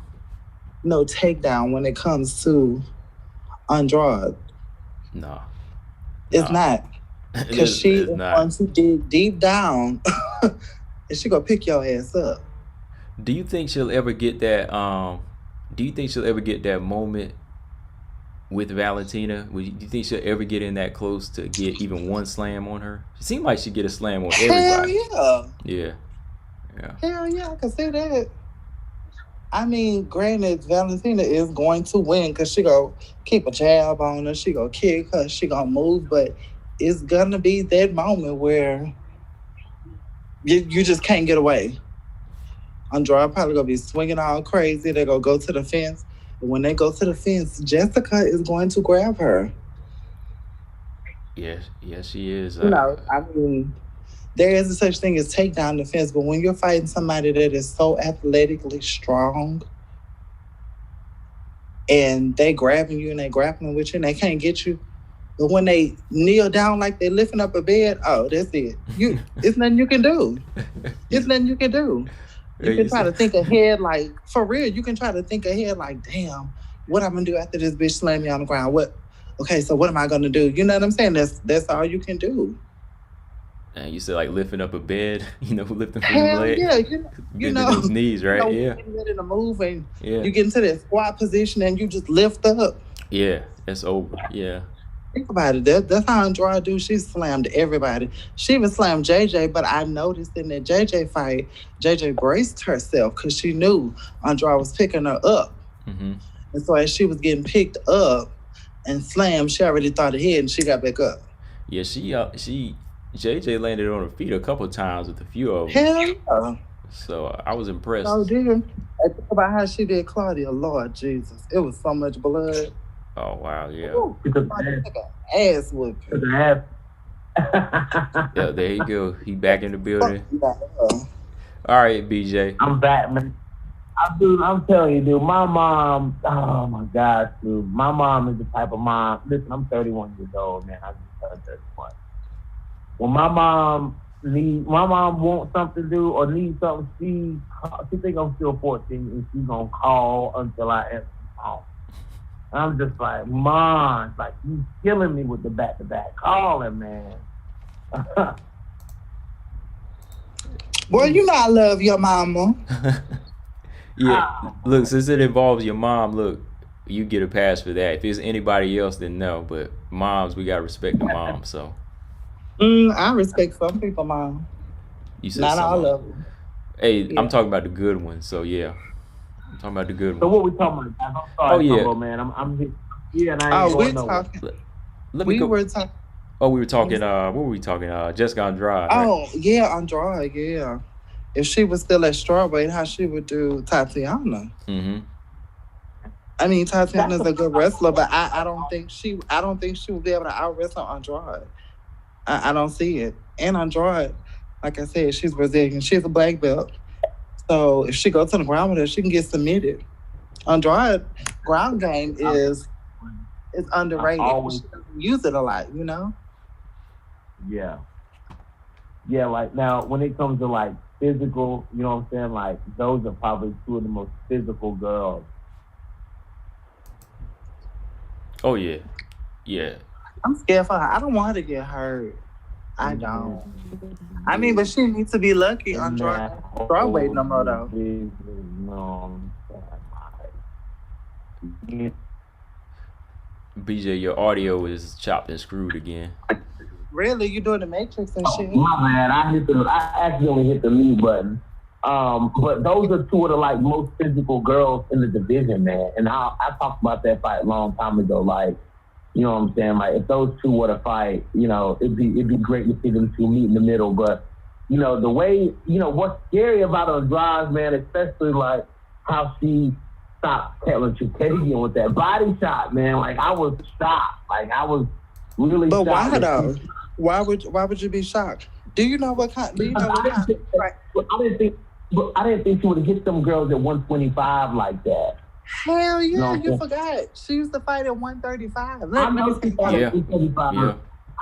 S2: no takedown when it comes to Andrade.
S1: No.
S2: It's not. Because she is going to dig deep down and she gonna pick your ass up.
S1: Do you think she'll ever get that moment with Valentina? Do you think she'll ever get in that close to get even one slam on her? It seemed like she'd get a slam on everybody.
S2: Hell
S1: yeah.
S2: Yeah. Hell yeah, I can see that. I mean, granted, Valentina is going to win because she gonna keep a jab on her, she gonna kick her, she gonna move, but it's gonna be that moment where you just can't get away. Andrade probably gonna be swinging all crazy. They're gonna go to the fence. But when they go to the fence, Jessica is going to grab her.
S1: Yes, she is.
S2: I mean, there is such thing as take down the fence, but when you're fighting somebody that is so athletically strong and they grabbing you and they grappling with you and they can't get you, but when they kneel down like they're lifting up a bed, oh, that's it. It's nothing you can do. It's nothing you can do. You can try to think ahead, like, for real, you can try to think ahead, like, damn, what I'm going to do after this bitch slam me on the ground? Okay, so what am I going to do? You know what I'm saying? That's all you can do.
S1: And you said, like, lifting up a bed, lifting from
S2: Hell
S1: the leg.
S2: yeah, you know.
S1: Those knees, right?
S2: You get ready to move and
S1: you
S2: get into that squat position and you just lift up.
S1: Yeah, that's over. Yeah.
S2: Think about it. That's how Andrade do. She slammed everybody. She even slammed JJ, but I noticed in that JJ fight, JJ braced herself because she knew Andrade was picking her up.
S1: Mm-hmm.
S2: And so as she was getting picked up and slammed, she already thought ahead and she got back up.
S1: Yeah, JJ landed on her feet a couple of times with a few of them.
S2: Hell yeah.
S1: So I was impressed.
S2: Oh, dear. I think about how she did Claudia. Lord Jesus. It was so much blood.
S1: Oh, wow, yeah.
S2: Ass whooping.
S1: Yeah, there you go. He back in the building. All right, BJ.
S3: I'm back, man. I'm telling you, dude, my mom, oh my gosh, dude. My mom is the type of mom. Listen, I'm 31 years old, man. I just turned 31. When my mom wants something to do or needs something, she think I'm still 14 and she's gonna call until I answer the phone. I'm just like, Mom, like, you killing me with the back-to-back calling, man.
S2: Boy, you know I love your mama.
S1: Yeah, look, since it involves your mom, look, you get a pass for that. If it's anybody else, then no. But moms, we gotta respect the mom. So.
S2: I respect some people, mom.
S1: You said
S2: not all of them.
S1: Hey, yeah. I'm talking about the good ones. So yeah. I'm talking about the good one.
S3: So what we talking about? I'm sorry, Combo, man. I'm here and I ain't going nowhere.
S2: We were talking.
S1: Oh, we were talking. What were we talking? Jessica Andrade.
S2: Oh,
S1: right?
S2: Yeah, Andrade. Yeah. If she was still at strawweight, how she would do Tatiana?
S1: Mm-hmm.
S2: I mean, Tatiana's a good wrestler, but I don't think she would be able to out wrestle Andrade. I don't see it. And Andrade, like I said, she's Brazilian. She's a black belt. So if she goes to the ground with her, she can get submitted. Andrade ground game is underrated. She doesn't use it a lot, you know?
S3: Yeah. Yeah, like now when it comes to like physical, you know what I'm saying? Like those are probably two of the most physical girls.
S1: Oh yeah, yeah.
S2: I'm scared for her. I don't want her to get hurt. I don't. I mean, but she needs to be lucky on Broadway no more though.
S1: BJ, your audio is chopped and screwed again.
S2: Really, you doing the Matrix and shit?
S3: My man, I accidentally hit the mute button. But those are two of the like most physical girls in the division, man. And I talked about that fight a long time ago. Like, you know what I'm saying? Like, if those two were to fight, you know, it'd be great to see them two meet in the middle. But you know, the way, you know, what's scary about Andrade, man, especially like how she stopped Caitlin Chukagian with that body shot, man. Like, I was shocked. Like, I was really shocked.
S2: But why though? Why would you be shocked? Do you know what kind?
S3: Right. I didn't think she would have hit them girls at 125 like that.
S2: Hell yeah, you forgot. She used to fight at 135.
S3: I know she fought at 135.
S1: Yeah.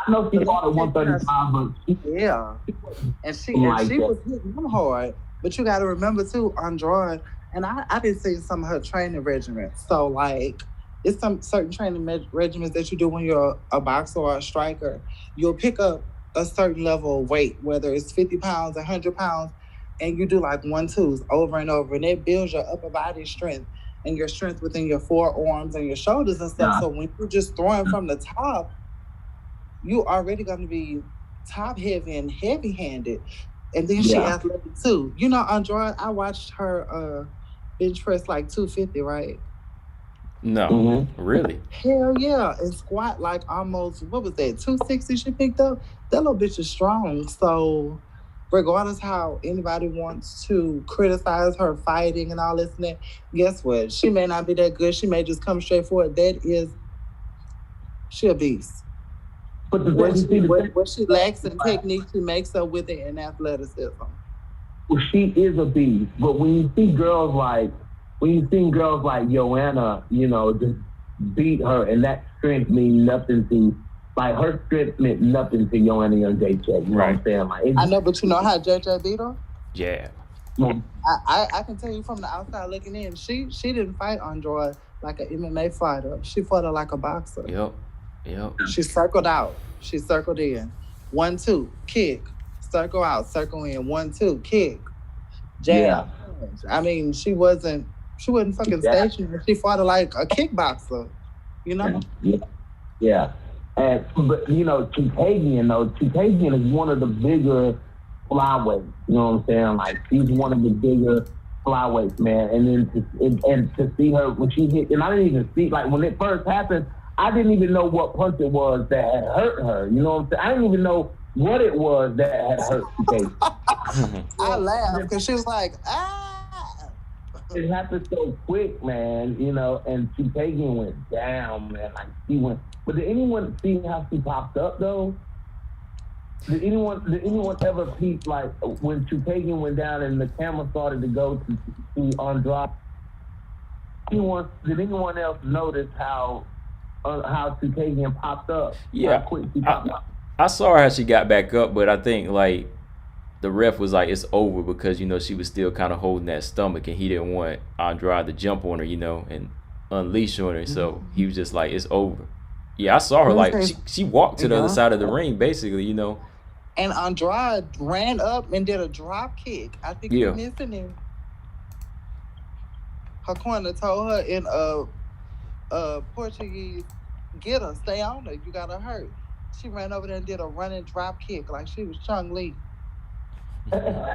S3: I know she fought at 135, but
S2: she was hitting them hard. But you got to remember too, Andrade, and I been seeing some of her training regimens. So like, it's some certain training regimens that you do when you're a boxer or a striker. You'll pick up a certain level of weight, whether it's 50 pounds, 100 pounds, and you do like 1-2s over and over, and it builds your upper body strength and your strength within your forearms and your shoulders and stuff. Yeah. So when you're just throwing from the top, you already going to be top heavy and heavy handed. And then she athletic too. You know, Andrade, I watched her bench press like 250, right?
S1: No, really?
S2: Hell yeah. And squat like almost, what was that, 260 she picked up? That little bitch is strong. So regardless how anybody wants to criticize her fighting and all this and that, guess what? She may not be that good. She may just come straight for it. She a beast. But what she lacks in technique, she makes up with it in athleticism.
S3: Well, she is a beast. But when you see girls like Joanna, you know, just beat her, and that strength means nothing to, like, her strength meant nothing to Joanna and JJ. You know what I'm saying? Like,
S2: I know, but you know how JJ beat her?
S1: Yeah.
S2: I can tell you from the outside looking in, she didn't fight Andrade like an MMA fighter. She fought her like a boxer.
S1: Yep.
S2: She circled out. She circled in. 1-2, kick. Circle out, circle in. 1-2, kick. Jab. Yeah. I mean, she wasn't fucking stationary. She fought her like a kickboxer, you know?
S3: Yeah. But, you know, Chukagian is one of the bigger flyweights. You know what I'm saying? Like, she's one of the bigger flyweights, man. And then to see her when she hit, and I didn't even see, like, when it first happened, I didn't even know what punch it was that had hurt her. You know what I'm saying? I didn't even know what it was that had hurt Chukagian.
S2: I laughed because she was like, ah.
S3: It happened so quick, man, you know, and Chukagian went down, man. Like, she went. But did anyone see how she popped up, though? Did anyone ever peep, like, when Chukagian went down and the camera started to go to Andrade? Did anyone else notice how Chukagian popped up?
S1: Yeah,
S3: how quick she popped up?
S1: I saw how she got back up, but I think, like, the ref was like, it's over, because, you know, she was still kind of holding that stomach, and he didn't want Andrade to jump on her, you know, and unleash on her. So he was just like, it's over. Yeah, I saw her, like, she walked to the other side of the ring, basically, you know.
S2: And Andrade ran up and did a drop kick. I think you're missing him. Her corner told her in Portuguese, get her, stay on her, you got her hurt. She ran over there and did a running drop kick like she was Chung Lee.
S3: But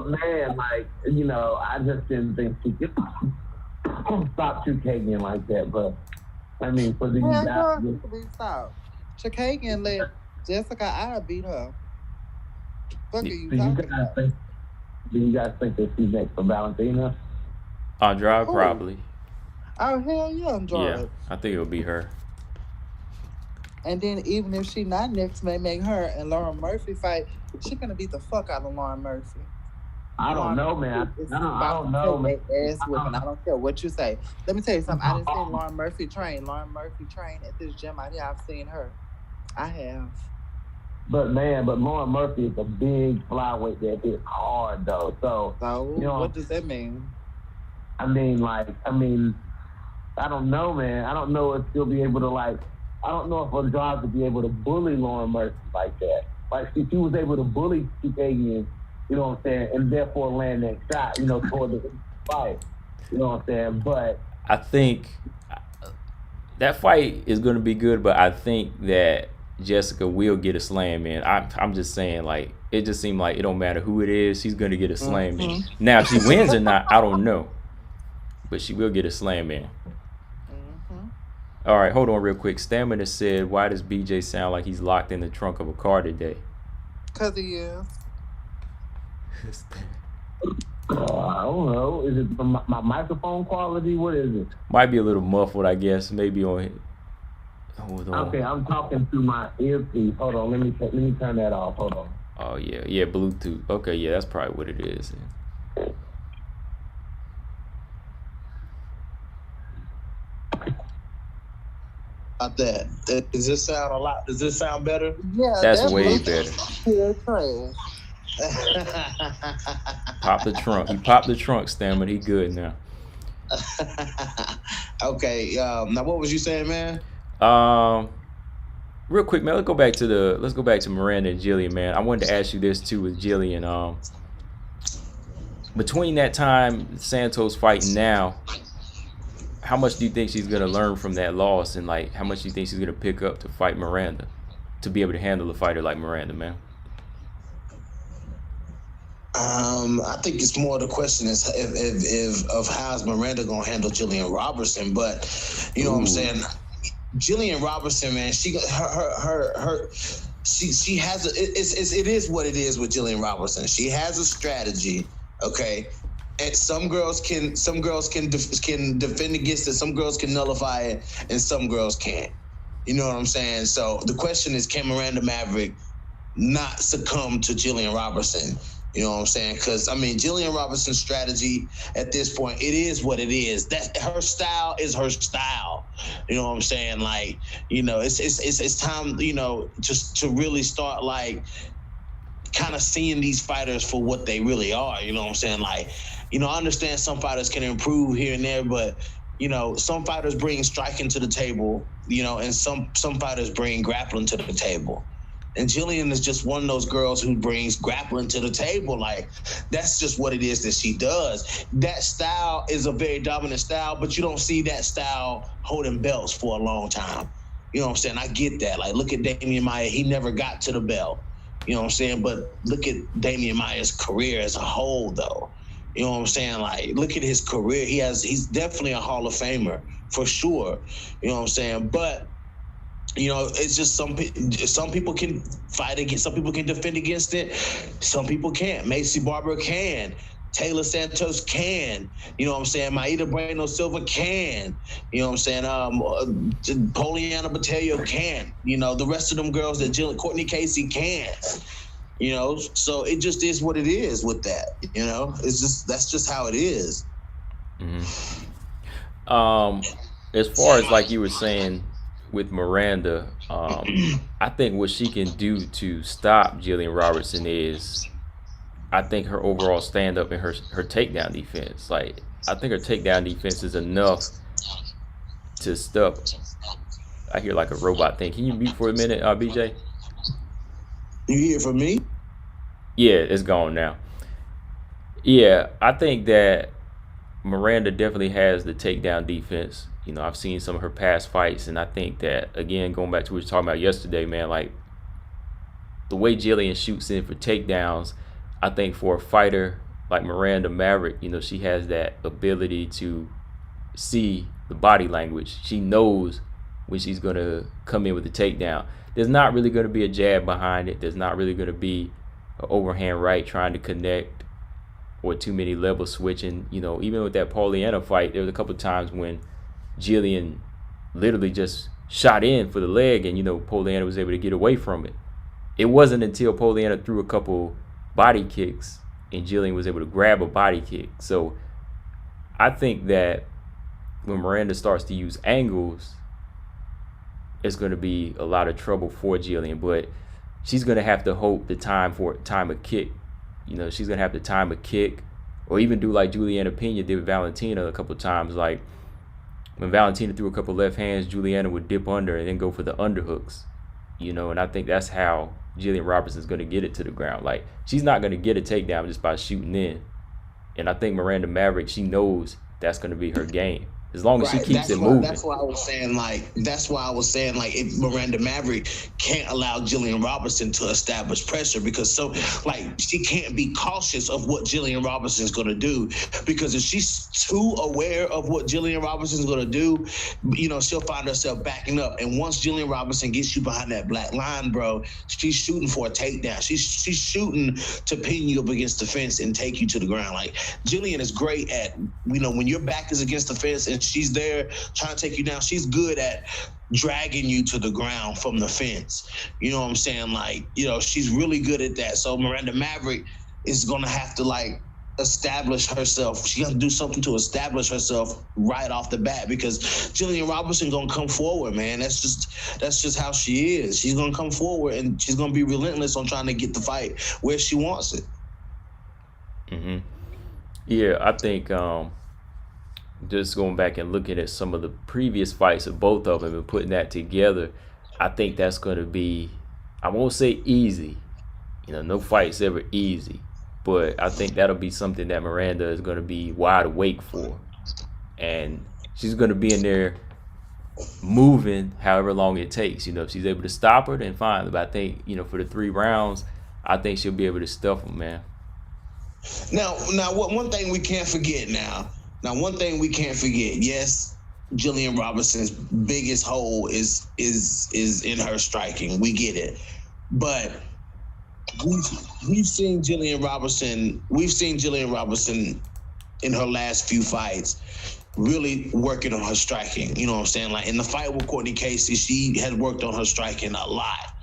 S3: man, like, you know, I just didn't think she could stop Chukagian like that. But I mean, for these guys,
S2: stop. Chukagian let Jessica I beat her. What are you talking about?
S3: Do you guys think that she's next for Valentina?
S1: Andrade, probably.
S2: Oh hell yeah, Andrade.
S1: Yeah, I think it'll be her.
S2: And then even if she not next, may make her and Lauren Murphy fight. She gonna beat the fuck out of Lauren Murphy.
S3: I don't know, man. I don't know, man.
S2: Ass whipping. I don't care what you say. Let me tell you something. I didn't see Lauren Murphy train. Lauren Murphy train at this gym out here. I've seen her. I have.
S3: But Lauren Murphy is a big flyweight that hits hard though. So
S2: what does that mean?
S3: I mean, I don't know, man. I don't know if she'll be able to I don't know if Andrade will be able to bully Lauren Murphy like that. Like she was able to bully Chukagian, you know what I'm saying, and therefore land that shot, toward the fight. You know what I'm saying? But
S1: I think that fight is going to be good, but I think that Jessica will get a slam in. I'm just saying, it just seemed like it don't matter who it is, she's going to get a slam in. Now, if she wins or not, I don't know. But she will get a slam in. All right, hold on real quick. Stamina said, why does BJ sound like he's locked in the trunk of a car today?
S2: Because he is.
S3: I don't know. Is it my microphone quality? What is it?
S1: Might be a little muffled, I guess. Maybe on. Hold on.
S3: Okay, I'm talking through my earpiece. Hold on. Let me turn that off. Hold on.
S1: Oh yeah, Bluetooth. Okay, yeah, that's probably what it is.
S4: About that. Does this sound a lot? Does this sound better?
S2: Yeah,
S1: that's way better.
S2: Yeah, trash.
S1: Pop the trunk. He popped the trunk, Stamina. He good now.
S4: Okay. Now, what was you saying, man?
S1: Real quick, man. Let's go back to Miranda and Gillian, man. I wanted to ask you this too with Gillian. Between that time, Santos fighting now, how much do you think she's gonna learn from that loss, and how much do you think she's gonna pick up to fight Miranda, to be able to handle a fighter like Miranda, man?
S4: I think it's more the question is of how's Miranda gonna handle Gillian Robertson, but you know what I'm saying. Gillian Robertson, man, she has it is what it is with Gillian Robertson. She has a strategy, okay. And some girls can defend against it, some girls can nullify it, and some girls can't. You know what I'm saying? So the question is, can Miranda Maverick not succumb to Gillian Robertson? You know what I'm saying? Because Gillian Robertson's strategy at this point, it is what it is. That her style is her style. You know what I'm saying? It's time, just to really start kind of seeing these fighters for what they really are. You know what I'm saying? I understand some fighters can improve here and there, but some fighters bring striking to the table, and some fighters bring grappling to the table. And Gillian is just one of those girls who brings grappling to the table. That's just what it is that she does. That style is a very dominant style, but you don't see that style holding belts for a long time. You know what I'm saying? I get that. Look at Damian Maia. He never got to the belt. You know what I'm saying? But look at Damian Maia's career as a whole, though. You know what I'm saying? Look at his career. He's definitely a Hall of Famer, for sure. You know what I'm saying? But it's just some people can fight against, some people can defend against it, some people can't. Macy Barber can, Taylor Santos can, you know what I'm saying, Maida Bueno Silva can, you know what I'm saying, Poliana Botelho can, the rest of them girls that Courtney Casey can, so it just is what it is with that, that's just how it is.
S1: As far as you were saying with Miranda, I think what she can do to stop Gillian Robertson is, I think her overall stand-up and her takedown defense. I think her takedown defense is enough to stop. I hear a robot thing. Can you mute for a minute, BJ?
S4: You hear from me?
S1: Yeah, it's gone now. Yeah, I think that Miranda definitely has the takedown defense. I've seen some of her past fights, and I think that, again, going back to what we were talking about yesterday, man, the way Gillian shoots in for takedowns, I think for a fighter like Miranda Maverick, she has that ability to see the body language. She knows when she's going to come in with the takedown. There's not really going to be a jab behind it. There's not really going to be an overhand right trying to connect or too many level switching. Even with that Poliana fight, there was a couple of times when Gillian literally just shot in for the leg, and Poliana was able to get away from it. It wasn't until Poliana threw a couple body kicks and Gillian was able to grab a body kick. So I think that when Miranda starts to use angles, it's going to be a lot of trouble for Gillian. But she's going to have to hope the time a kick. You know, she's going to have to time a kick, or even do like Juliana Pena did with Valentina a couple of times. Like when Valentina threw a couple left hands, Juliana would dip under and then go for the underhooks. You know, and I think that's how Gillian Robertson's going to get it to the ground. Like, she's not going to get a takedown just by shooting in. And I think Miranda Maverick, she knows that's going to be her game. As long as she keeps it moving.
S4: That's why I was saying, like, if Miranda Maverick can't allow Gillian Robertson to establish pressure, because she can't be cautious of what Gillian Robertson is going to do, because if she's too aware of what Gillian Robertson is going to do, you know, she'll find herself backing up. And once Gillian Robertson gets you behind that black line, bro, she's shooting for a takedown. She's shooting to pin you up against the fence and take you to the ground. Like, Gillian is great at, you know, when your back is against the fence and she's there trying to take you down, she's good at dragging you to the ground from the fence. You know what I'm saying? Like, you know, she's really good at that. So Miranda Maverick is going to have to, like, establish herself. She got to do something to establish herself right off the bat, because Gillian Robertson going to come forward, man. That's just how she is. She's going to come forward and she's going to be relentless on trying to get the fight where she wants it.
S1: Mm-hmm. Yeah, I think just going back and looking at some of the previous fights of both of them and putting that together, I think that's going to be, I won't say easy. You know, no fight's ever easy. But I think that'll be something that Miranda is going to be wide awake for. And she's going to be in there moving however long it takes. You know, if she's able to stop her, then fine. But I think, you know, for the 3 rounds, I think she'll be able to stuff them, man.
S4: Now, one thing we can't forget yes, Gillian Robertson's biggest hole is in her striking. We get it. But we've seen Gillian Robertson in her last few fights really working on her striking. You know what I'm saying? Like in the fight with Courtney Casey, she had worked on her striking a lot.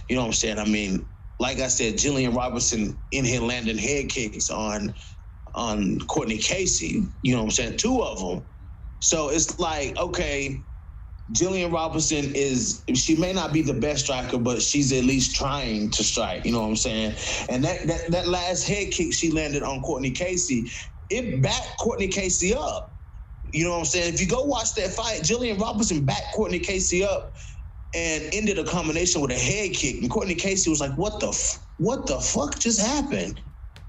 S4: You know what I'm saying? I mean, like I said, Gillian Robertson in here landing head kicks on Courtney Casey. You know what I'm saying? 2 of them. So it's like, okay, Gillian Robertson she may not be the best striker, but she's at least trying to strike. You know what I'm saying? And that last head kick she landed on Courtney Casey, it backed Courtney Casey up. You know what I'm saying? If you go watch that fight, Gillian Robertson backed Courtney Casey up and ended a combination with a head kick. And Courtney Casey was like, what the fuck just happened?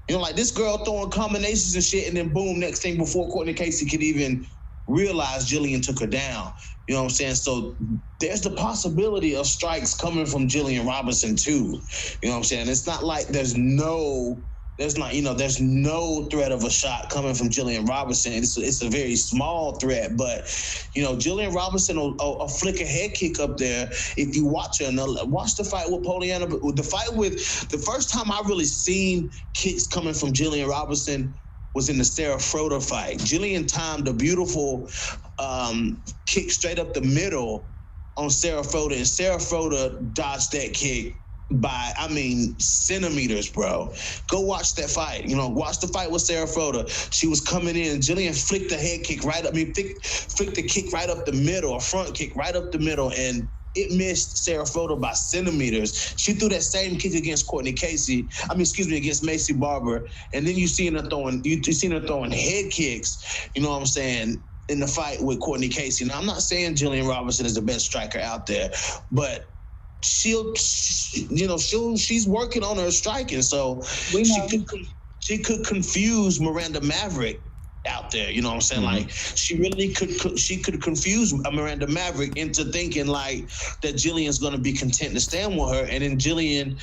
S4: You know, like this girl throwing combinations and shit, and then boom, next thing before Courtney Casey could even realize Gillian took her down. You know what I'm saying? So there's the possibility of strikes coming from Gillian Robertson too. You know what I'm saying? It's not like there's no threat of a shot coming from Gillian Robertson. It's a very small threat, but you know, Gillian Robertson will flick a head kick up there if you watch her. And watch the fight with Poliana. The first time I really seen kicks coming from Gillian Robertson was in the Sarah Froda fight. Gillian timed a beautiful kick straight up the middle on Sarah Froda, and Sarah Froda dodged that kick by, centimeters, bro. Go watch that fight. You know, watch the fight with Sarah Froda. She was coming in. Gillian flicked the head kick flicked the kick right up the middle, a front kick right up the middle, and it missed Sarah Froda by centimeters. She threw that same kick against against Macy Barber, and then you seen her throwing head kicks. You know what I'm saying? In the fight with Courtney Casey. Now, I'm not saying Gillian Robertson is the best striker out there, but she's working on her striking, so she could confuse Miranda Maverick out there. You know what I'm saying? Mm-hmm. Like she could confuse Miranda Maverick into thinking like that Gillian's going to be content to stand with her, and then Gillian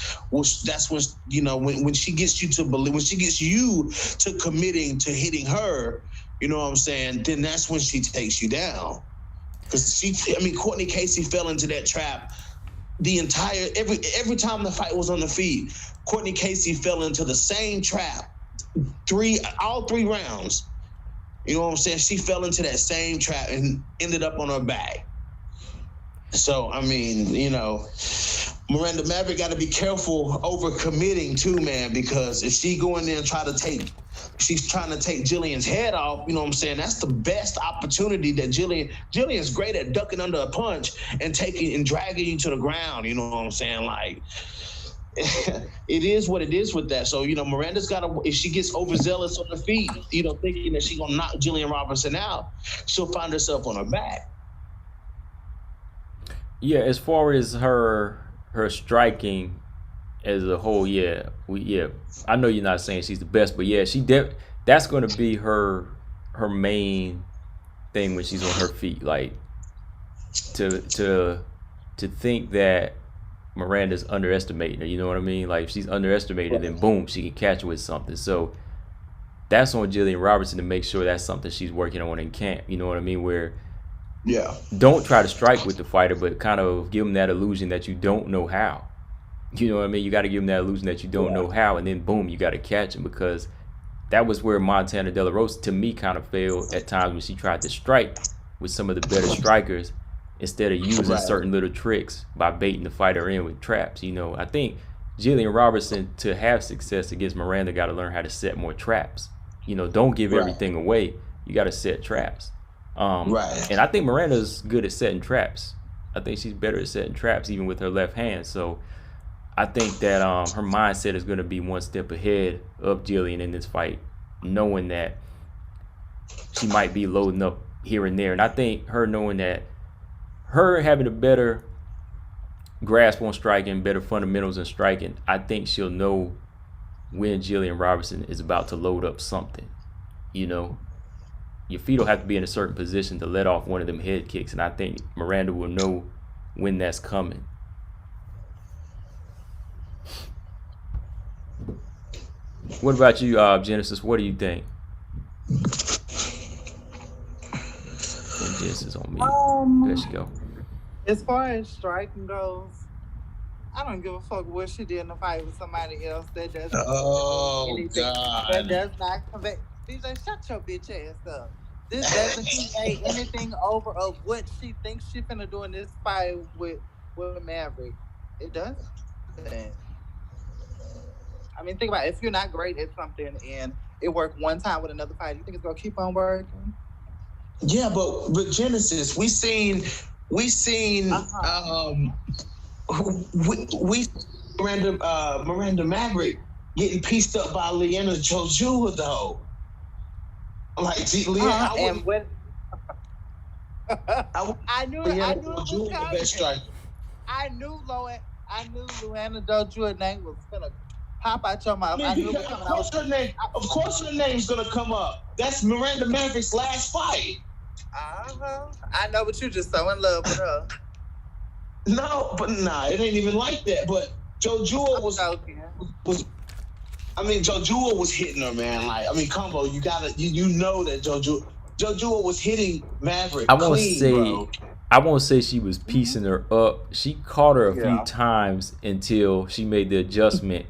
S4: that's when, you know, when she gets you to committing to hitting her, you know what I'm saying, then that's when she takes you down. Because Courtney Casey fell into that trap every time the fight was on the feet. Courtney Casey fell into the same trap all 3 rounds. You know what I'm saying? She fell into that same trap and ended up on her back. So, you know, Miranda Maverick got to be careful over committing too, man, because if she go in there and she's trying to take Gillian's head off, you know what I'm saying? That's the best opportunity that Gillian's great at ducking under a punch and taking and dragging you to the ground, you know what I'm saying? Like, it is what it is with that. So, you know, Miranda's got to, if she gets overzealous on the feet, you know, thinking that she's going to knock Gillian Robertson out, she'll find herself on her back.
S1: Yeah, as far as her striking as a whole, I know you're not saying she's the best, but yeah, that's going to be her main thing when she's on her feet. Like, to think that Miranda's underestimating her, you know what I mean? Like, if she's underestimated, then boom, she can catch her with something. So that's on Gillian Robertson to make sure that's something she's working on in camp. You know what I mean? Where don't try to strike with the fighter, but kind of give them that illusion that you don't know how. You know what I mean? You got to give them that illusion that you don't know how, and then boom, you got to catch them, because that was where Montana De La Rosa, to me, kind of failed at times when she tried to strike with some of the better strikers, instead of using certain little tricks by baiting the fighter in with traps. You know, I think Gillian Robertson, to have success against Miranda, got to learn how to set more traps. You know, don't give everything away. You got to set traps. And I think Miranda's good at setting traps. I think she's better at setting traps, even with her left hand. So I think that her mindset is going to be one step ahead of Gillian in this fight, knowing that she might be loading up here and there. And I think her knowing that, her having a better grasp on striking, better fundamentals in striking, I think she'll know when Gillian Robertson is about to load up something. You know, your feet will have to be in a certain position to let off one of them head kicks, and I think Miranda will know when that's coming. What about you, Genesis? What do you think? Genesis on me. There she go.
S2: As far as striking goes, I don't give a fuck what she did in the fight with somebody else. That doesn't.
S4: God.
S2: That does not convey. DJ, shut your bitch ass up. This doesn't convey anything over of what she thinks she's finna do in this fight with Maverick. It doesn't. I mean, think about it. If you're not great at something and it worked one time with another fight, you think it's gonna keep on working?
S4: Yeah, but Genesis, we seen Miranda Maverick getting pieced up by Leanna Jojua though. Like, see, Leanna,
S2: I knew it was coming. I knew Leanna Jojua's name was gonna pop out your mouth. I knew it was coming.
S4: Of course her name's gonna come up. That's Miranda Maverick's last fight.
S2: I know, but you just so in love with her.
S4: No, but it ain't even like that. But Jojua was Jojua was hitting her, man. Like, I mean, Combo, you know that Jojua was hitting Maverick.
S1: I won't say she was piecing her up. She caught her a few times until she made the adjustment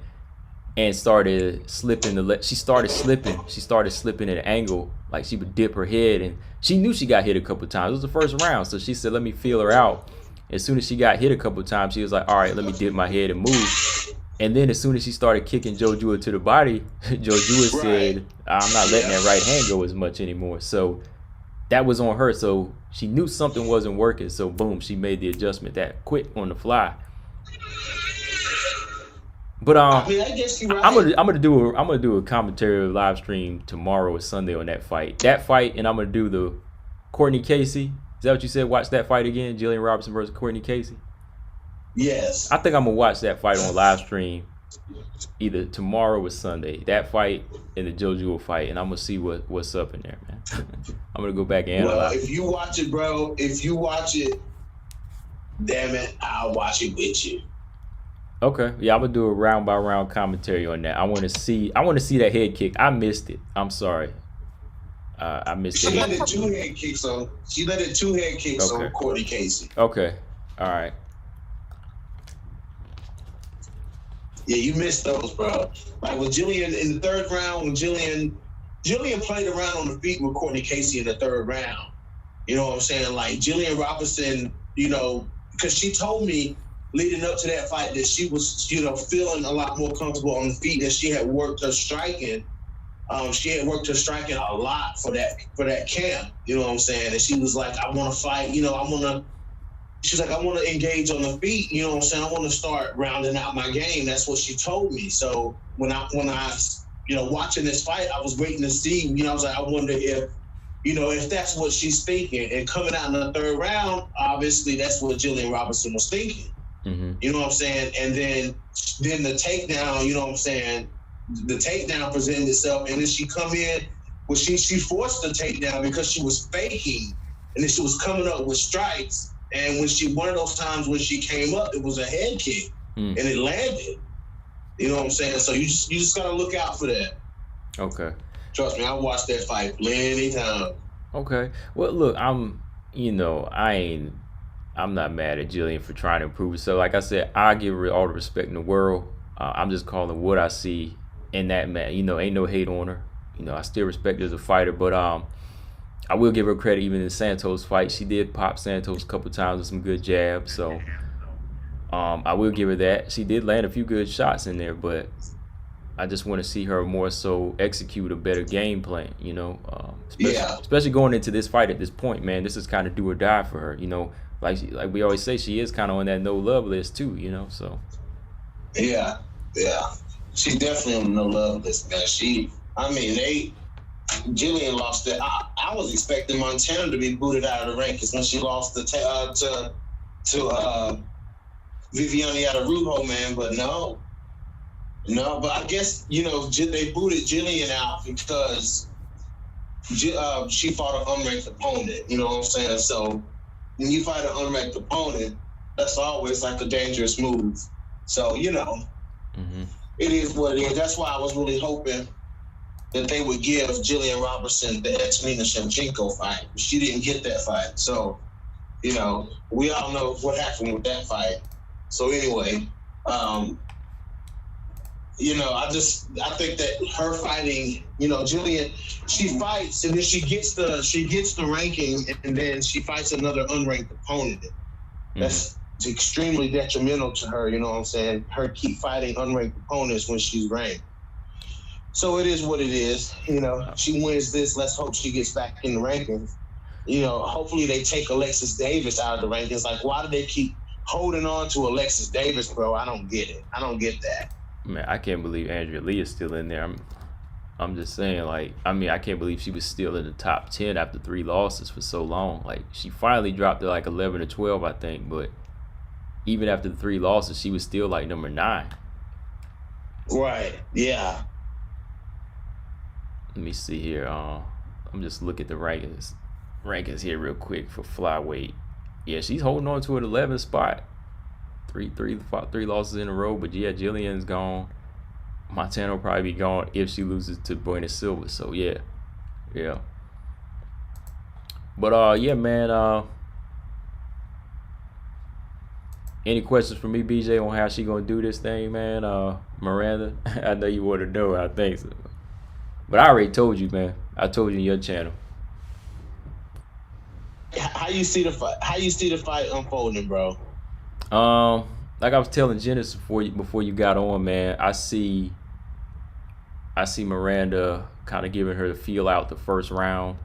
S1: and started slipping. She started slipping at an angle, like she would dip her head, and she knew she got hit a couple times. It was the first round, so she said, "Let me feel her out." As soon as she got hit a couple times, she was like, "All right, let me dip my head and move." And then as soon as she started kicking Jojua to the body, Jojua said, "I'm not letting that right hand go as much anymore." So that was on her. So she knew something wasn't working. So boom, she made the adjustment that quick on the fly. But
S4: I guess you're right.
S1: I'm gonna do a commentary live stream tomorrow or Sunday on that fight. And I'm gonna do the Courtney Casey. Is that what you said? Watch that fight again, Gillian Robertson versus Courtney Casey.
S4: Yes.
S1: I think I'm gonna watch that fight on live stream either tomorrow or Sunday. That fight and the Jojua fight, and I'm gonna see what's up in there, man. I'm gonna go back and analyze.
S4: Well, if you watch it, bro, damn it, I'll watch it with you.
S1: Okay, yeah, I'm gonna do a round by round commentary on that. I want to see that head kick. I missed it. I'm sorry. I missed it.
S4: She let it two head kicks on Courtney Casey.
S1: Okay, all right.
S4: Yeah, you missed those, bro. Like with Gillian in the third round, when Gillian played around on the feet with Courtney Casey in the third round. You know what I'm saying? Like Gillian Robertson, you know, because she told me leading up to that fight that she was, feeling a lot more comfortable on the feet, and she had worked her striking. She had worked her striking a lot for that camp. You know what I'm saying? And she was like, I want to fight. She's like, I want to engage on the feet. You know what I'm saying? I want to start rounding out my game. That's what she told me. So when I watching this fight, I was waiting to see. I was like, I wonder if that's what she's thinking. And coming out in the third round, obviously that's what Gillian Robertson was thinking.
S1: Mm-hmm.
S4: You know what I'm saying? And then the takedown, you know what I'm saying? The takedown presented itself, and then she come in. Well, she forced the takedown because she was faking, and then she was coming up with strikes. And one of those times when she came up, it was a head kick, and it landed. You know what I'm saying? So you just gotta look out for that.
S1: Okay.
S4: Trust me, I watched that fight plenty times.
S1: Okay. Well, look, I'm not mad at Gillian for trying to improve herself. Like I said, I give her all the respect in the world. I'm just calling what I see in that man. Ain't no hate on her. I still respect her as a fighter, but I will give her credit. Even in Santos' fight, she did pop Santos a couple times with some good jabs. So I will give her that. She did land a few good shots in there, but I just want to see her more so execute a better game plan. Especially going into this fight at this point, man. This is kind of do or die for her. Like we always say, she is kind of on that no love list too. So.
S4: Yeah. She's definitely on the no love list, man. Gillian lost it. I was expecting Montana to be booted out of the rankings when she lost to Viviane Araújo, man. But no. But I guess they booted Gillian out because she fought an unranked opponent. You know what I'm saying? So when you fight an unranked opponent, that's always like a dangerous move. So It is what it is. That's why I was really hoping that they would give Gillian Robertson the Antonina Shevchenko fight. She didn't get that fight. So, we all know what happened with that fight. So anyway, I think that her fighting, Gillian, she fights and then she gets the ranking, and then she fights another unranked opponent. That's extremely detrimental to her, you know what I'm saying? Her keep fighting unranked opponents when she's ranked. So it is what it is. She wins this. Let's hope she gets back in the rankings. Hopefully they take Alexis Davis out of the rankings. Like, why do they keep holding on to Alexis Davis, bro? I don't get it. I don't get that.
S1: Man, I can't believe Andrea Lee is still in there. I'm just saying, I can't believe she was still in the top 10 after 3 losses for so long. Like, she finally dropped to 11 or 12, I think, but even after the 3 losses, she was still number 9.
S4: Right. Yeah.
S1: Let me see here. I'm just looking at the rankings here real quick for flyweight. Yeah, she's holding on to an 11th spot. Three losses in a row, but yeah, Gillian's gone. Montana will probably be gone if she loses to Buena Silva. So yeah. But yeah, man. Any questions for me, BJ, on how she gonna do this thing, man? Miranda, I know you want to know. I think so, but I already told you, man. I told you in your channel.
S4: How you see the fight? How you see the fight unfolding, bro?
S1: Like I was telling Janice before you got on, man. I see Miranda kind of giving her the feel out the first round.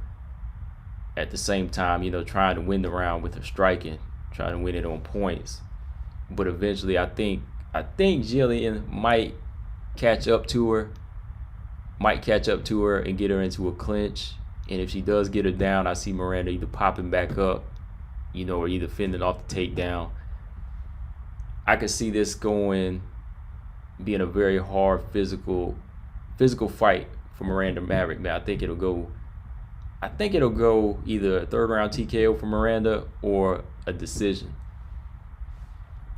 S1: At the same time, trying to win the round with her striking, trying to win it on points. But eventually, I think Gillian might catch up to her and get her into a clinch. And if she does get her down, I see Miranda either popping back up, or either fending off the takedown. I could see this being a very hard physical fight for Miranda Maverick, man. I think it'll go either a 3rd round TKO for Miranda or a decision.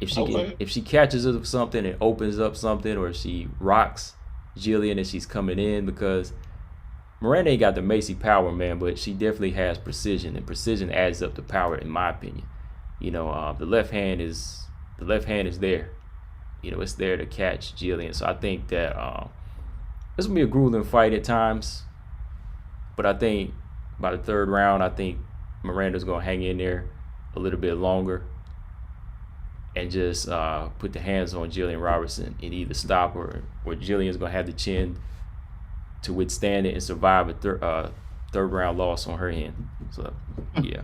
S1: If she catches up something and opens up something, or if she rocks Gillian and she's coming in, because Miranda ain't got the Macy power, man, but she definitely has precision, and precision adds up to power, in my opinion. The left hand is there. It's there to catch Gillian. So I think that this will be a grueling fight at times, but I think by the 3rd round, I think Miranda's gonna hang in there a little bit longer. and just put the hands on Gillian Robertson and either stop or Gillian's gonna have the chin to withstand it and survive a third round loss on her end. So yeah,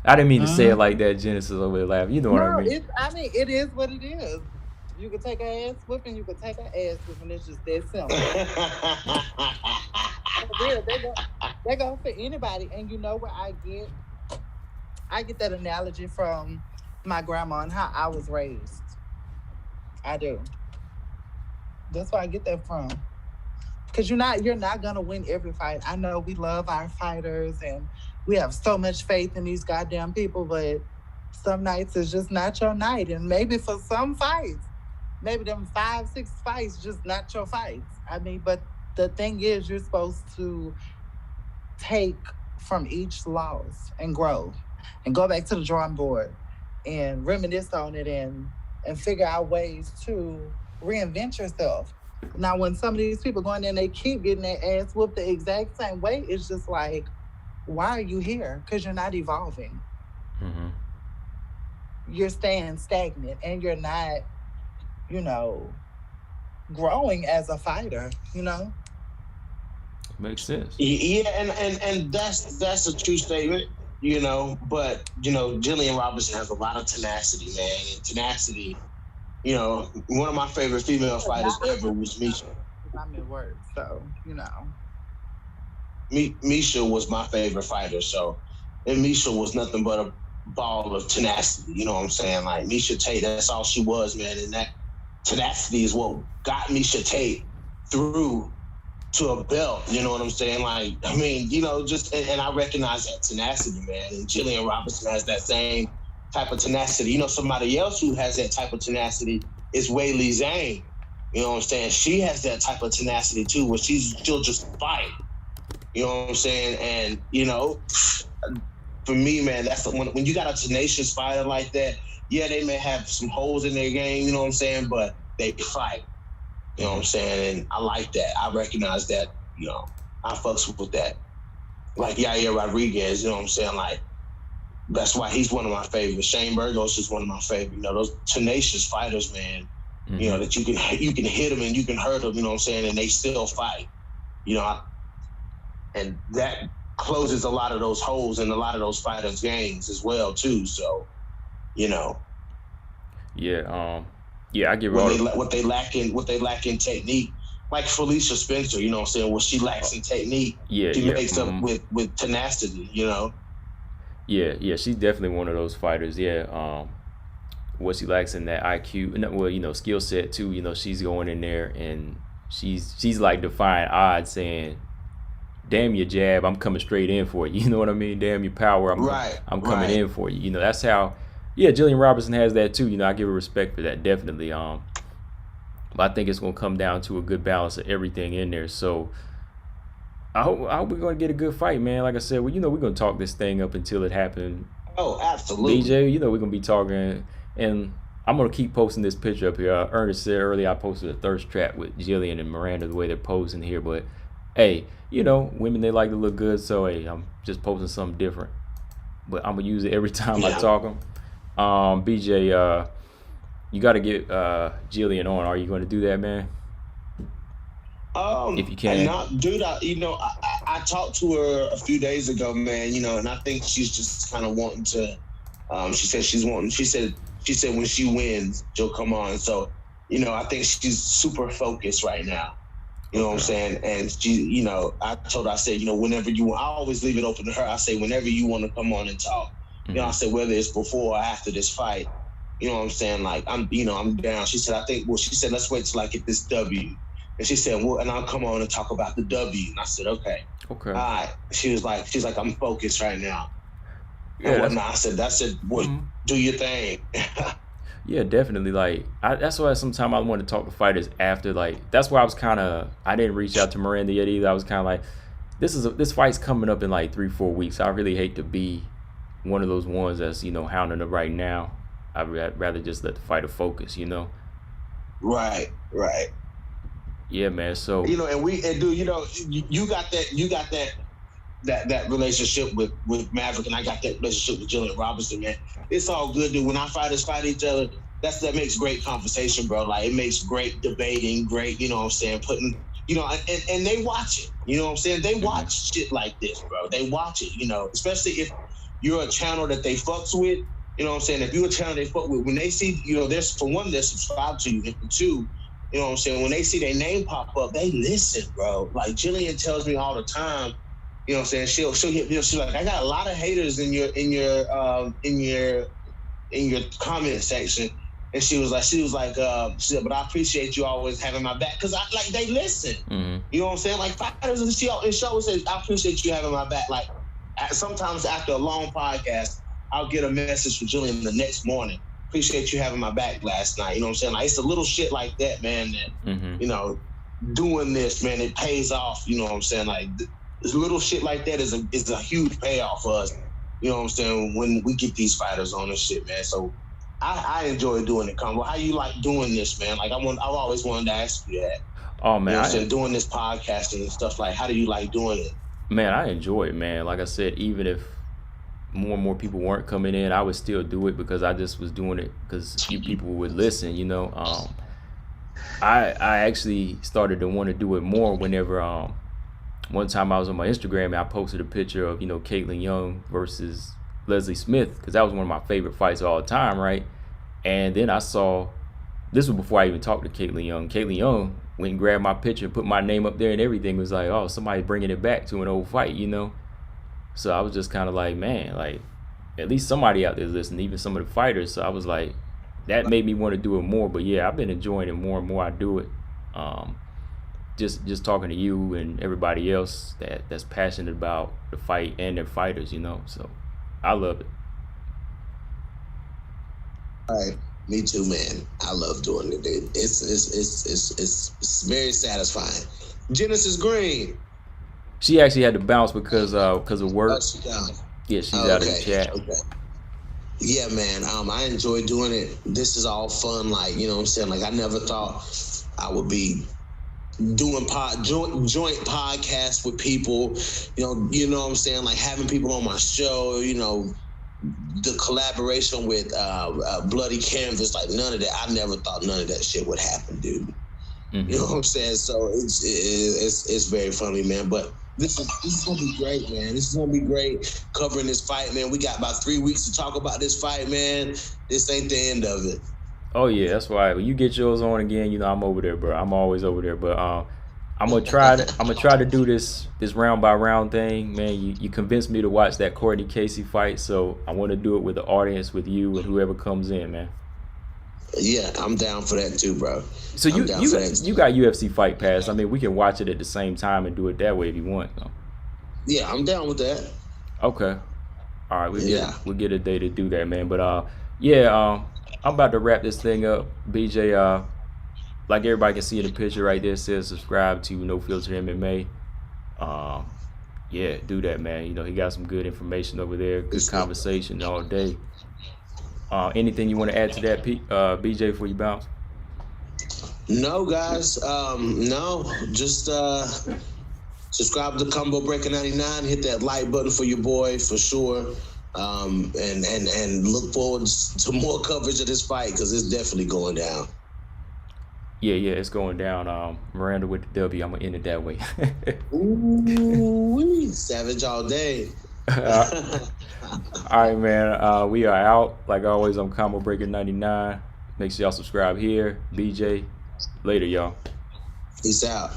S1: I didn't mean to say it like that. Genesis over there laughing. You know what I mean?
S2: It is what it is. You can take an ass whipping, you can take an ass whipping. It's just that simple. They go for anybody. And you know what I get that analogy from my grandma and how I was raised. I do. That's where I get that from. Because you're not gonna win every fight. I know we love our fighters and we have so much faith in these goddamn people, but some nights is just not your night. And maybe for some fights, maybe them 5-6 fights just not your fights. I mean, but the thing is, you're supposed to take from each loss and grow and go back to the drawing board and reminisce on it and figure out ways to reinvent yourself. Now, when some of these people go in there and they keep getting their ass whooped the exact same way, it's just like, why are you here? Because you're not evolving.
S1: Mm-hmm.
S2: You're staying stagnant and you're not, growing as a fighter,
S1: Makes sense.
S4: Yeah, and that's a true statement, but Gillian Robertson has a lot of tenacity, man. And tenacity, one of my favorite female fighters ever was Misha.
S2: I'm at work, so
S4: Misha was my favorite fighter, and Misha was nothing but a ball of tenacity, you know what I'm saying? Like Misha Tate, that's all she was, man, and that tenacity is what got Misha Tate through to a belt, you know what I'm saying? Like, I mean, and I recognize that tenacity, man, and Gillian Robertson has that same type of tenacity. Somebody else who has that type of tenacity is Weili Zhang, you know what I'm saying? She has that type of tenacity too, where she'll just fight, you know what I'm saying? And, for me, man, that's when you got a tenacious fighter like that, yeah, they may have some holes in their game, you know what I'm saying? But they fight, you know what I'm saying? And I like that. I recognize that, I fucks with that. Like Yair Rodriguez, you know what I'm saying? Like, that's why he's one of my favorites. Shane Burgos is one of my favorites. Those tenacious fighters, man,
S1: Mm-hmm.
S4: That you can hit them and you can hurt them, you know what I'm saying? And they still fight, and that closes a lot of those holes in a lot of those fighters' games as well too. So,
S1: Yeah, I give
S4: what they lack in technique, like Felicia Spencer, you know what I'm saying? What she lacks in technique, she makes up with tenacity, Yeah,
S1: she's definitely one of those fighters. Yeah, what she lacks in that IQ, skill set too. She's going in there and she's like defying odds, saying, damn your jab, I'm coming straight in for you. You know what I mean? Damn your power, I'm coming in for you. That's how. Yeah, Gillian Robertson has that too. I give her respect for that, definitely. But I think it's gonna come down to a good balance of everything in there. So I hope we're gonna get a good fight, man. Like I said, we're gonna talk this thing up until it happens.
S4: Oh, absolutely.
S1: BJ, we're gonna be talking, and I'm gonna keep posting this picture up here. Ernest said earlier I posted a thirst trap with Gillian and Miranda, the way they're posing here, but hey, women, they like to look good, so hey, I'm just posting something different. But I'm gonna use it every time I talk them. BJ, you got to get Gillian on. Are you going to do that, man? If you can.
S4: Dude, I talked to her a few days ago, man. And I think she's just kind of wanting to. She said when she wins, she'll come on. So, I think she's super focused right now. You know what I'm saying? And she, I told her, I said, whenever I always leave it open to her. I say, whenever you want to come on and talk. I said, whether it's before or after this fight, you know what I'm saying? Like, I'm down. She said, let's wait till I get this W. And she said, well, and I'll come on and talk about the W. And I said, okay. All right. She's like, I'm focused right now.
S1: Yeah.
S4: And I said, do your thing.
S1: Yeah, definitely. Like, that's why sometimes I want to talk to fighters after. Like, that's why I didn't reach out to Miranda yet either. I was kind of like, this fight's coming up in like 3-4 weeks. I really hate to be one of those ones that's hounding her right now. I'd rather just let the fighter focus.
S4: Right.
S1: Yeah, man. So
S4: you got that that relationship with Maverick, and I got that relationship with Gillian Robertson, man. It's all good, dude. When our fighters fight each other, that makes great conversation, bro. Like, it makes great debating, great, you know what I'm saying, putting, you know, and they watch it, you know what I'm saying? They watch shit like this, bro. They watch it, you know, especially if you're a channel that they fucks with, you know what I'm saying? If you're a channel they fuck with, when they see, you know, there's, for one, they're subscribed to you, and for two, you know what I'm saying, when they see their name pop up, they listen, bro. Like, Gillian tells me all the time, you know what I'm saying, she'll hit me, she's like, I got a lot of haters in your comment section. And she was like, she said, but I appreciate you always having my back. Cause they listen.
S1: Mm-hmm.
S4: You know what I'm saying? Like, fighters, and she always says, I appreciate you having my back. Like, sometimes after a long podcast, I'll get a message from Gillian the next morning. Appreciate you having my back last night. You know what I'm saying? Like, it's a little shit like that, man, that, you know, doing this, man, it pays off. You know what I'm saying? Like, little shit like that is a huge payoff for us. You know what I'm saying? When we get these fighters on this shit, man. So I enjoy doing it, Combo. How you like doing this, man? Like, I've always wanted to ask you that.
S1: Oh, man.
S4: You know what I'm saying? Doing this podcasting and stuff, like, how do you like doing it?
S1: Man, I enjoy it, man. Like I said, even if more and more people weren't coming in, I would still do it because I just was doing it because people would listen, you know. I actually started to want to do it more whenever one time I was on my Instagram and I posted a picture of, you know, Caitlin Young versus Leslie Smith, because that was one of my favorite fights of all time, right? And then I saw, this was before I even talked to Caitlin Young. Caitlin Young went and grabbed my picture, put my name up there and everything. It was like, oh, somebody's bringing it back to an old fight, you know? So I was just kind of like, man, like, at least somebody out there listening, even some of the fighters. So I was like, that made me want to do it more. But yeah, I've been enjoying it more and more I do it. Just talking to you and everybody else that's passionate about the fight and their fighters, you know. So I love it.
S4: All right, me too, man. I love doing it. It's very satisfying. Genesis Green.
S1: She actually had to bounce because of work.
S4: Oh, she's down.
S1: Yeah, she's out of the chat.
S4: Okay. Yeah, man. I enjoy doing it. This is all fun. Like, you know what I'm saying? Like, I never thought I would be doing joint podcasts with people. You know what I'm saying? Like, having people on my show. You know, the collaboration with Bloody Canvas. Like, none of that. I never thought none of that shit would happen, dude. Mm-hmm. You know what I'm saying? So it's very funny, man. But this is gonna be great, man. This is gonna be great covering this fight, man. We got about 3 weeks to talk about this fight, man. This ain't the end of it.
S1: Oh yeah, that's why when you get yours on again, you know I'm over there, bro. I'm always over there. But I'm gonna try to do this round by round thing, man. You convinced me to watch that Courtney Casey fight, so I want to do it with the audience, with you and whoever comes in, man.
S4: Yeah, I'm down for that too, bro.
S1: So you got UFC Fight Pass. I mean, we can watch it at the same time and do it that way if you want.
S4: Yeah, I'm down with that.
S1: Okay. All right, we'll get a day to do that, man. But I'm about to wrap this thing up. BJ, like everybody can see in the picture right there, says subscribe to No Filter MMA. Yeah, do that, man. You know, he got some good information over there, good conversation all day. Anything you want to add to that, BJ, before you bounce?
S4: No, guys. No, just subscribe to Combo Breaker 99. Hit that like button for your boy for sure. And look forward to more coverage of this fight because it's definitely going down.
S1: Yeah, it's going down. Miranda with the W. I'm gonna end it that way.
S4: Ooh, savage all day.
S1: All right, man. We are out. Like always, I'm Combo Breaker 99. Make sure y'all subscribe here. BJ, later, y'all.
S4: Peace out.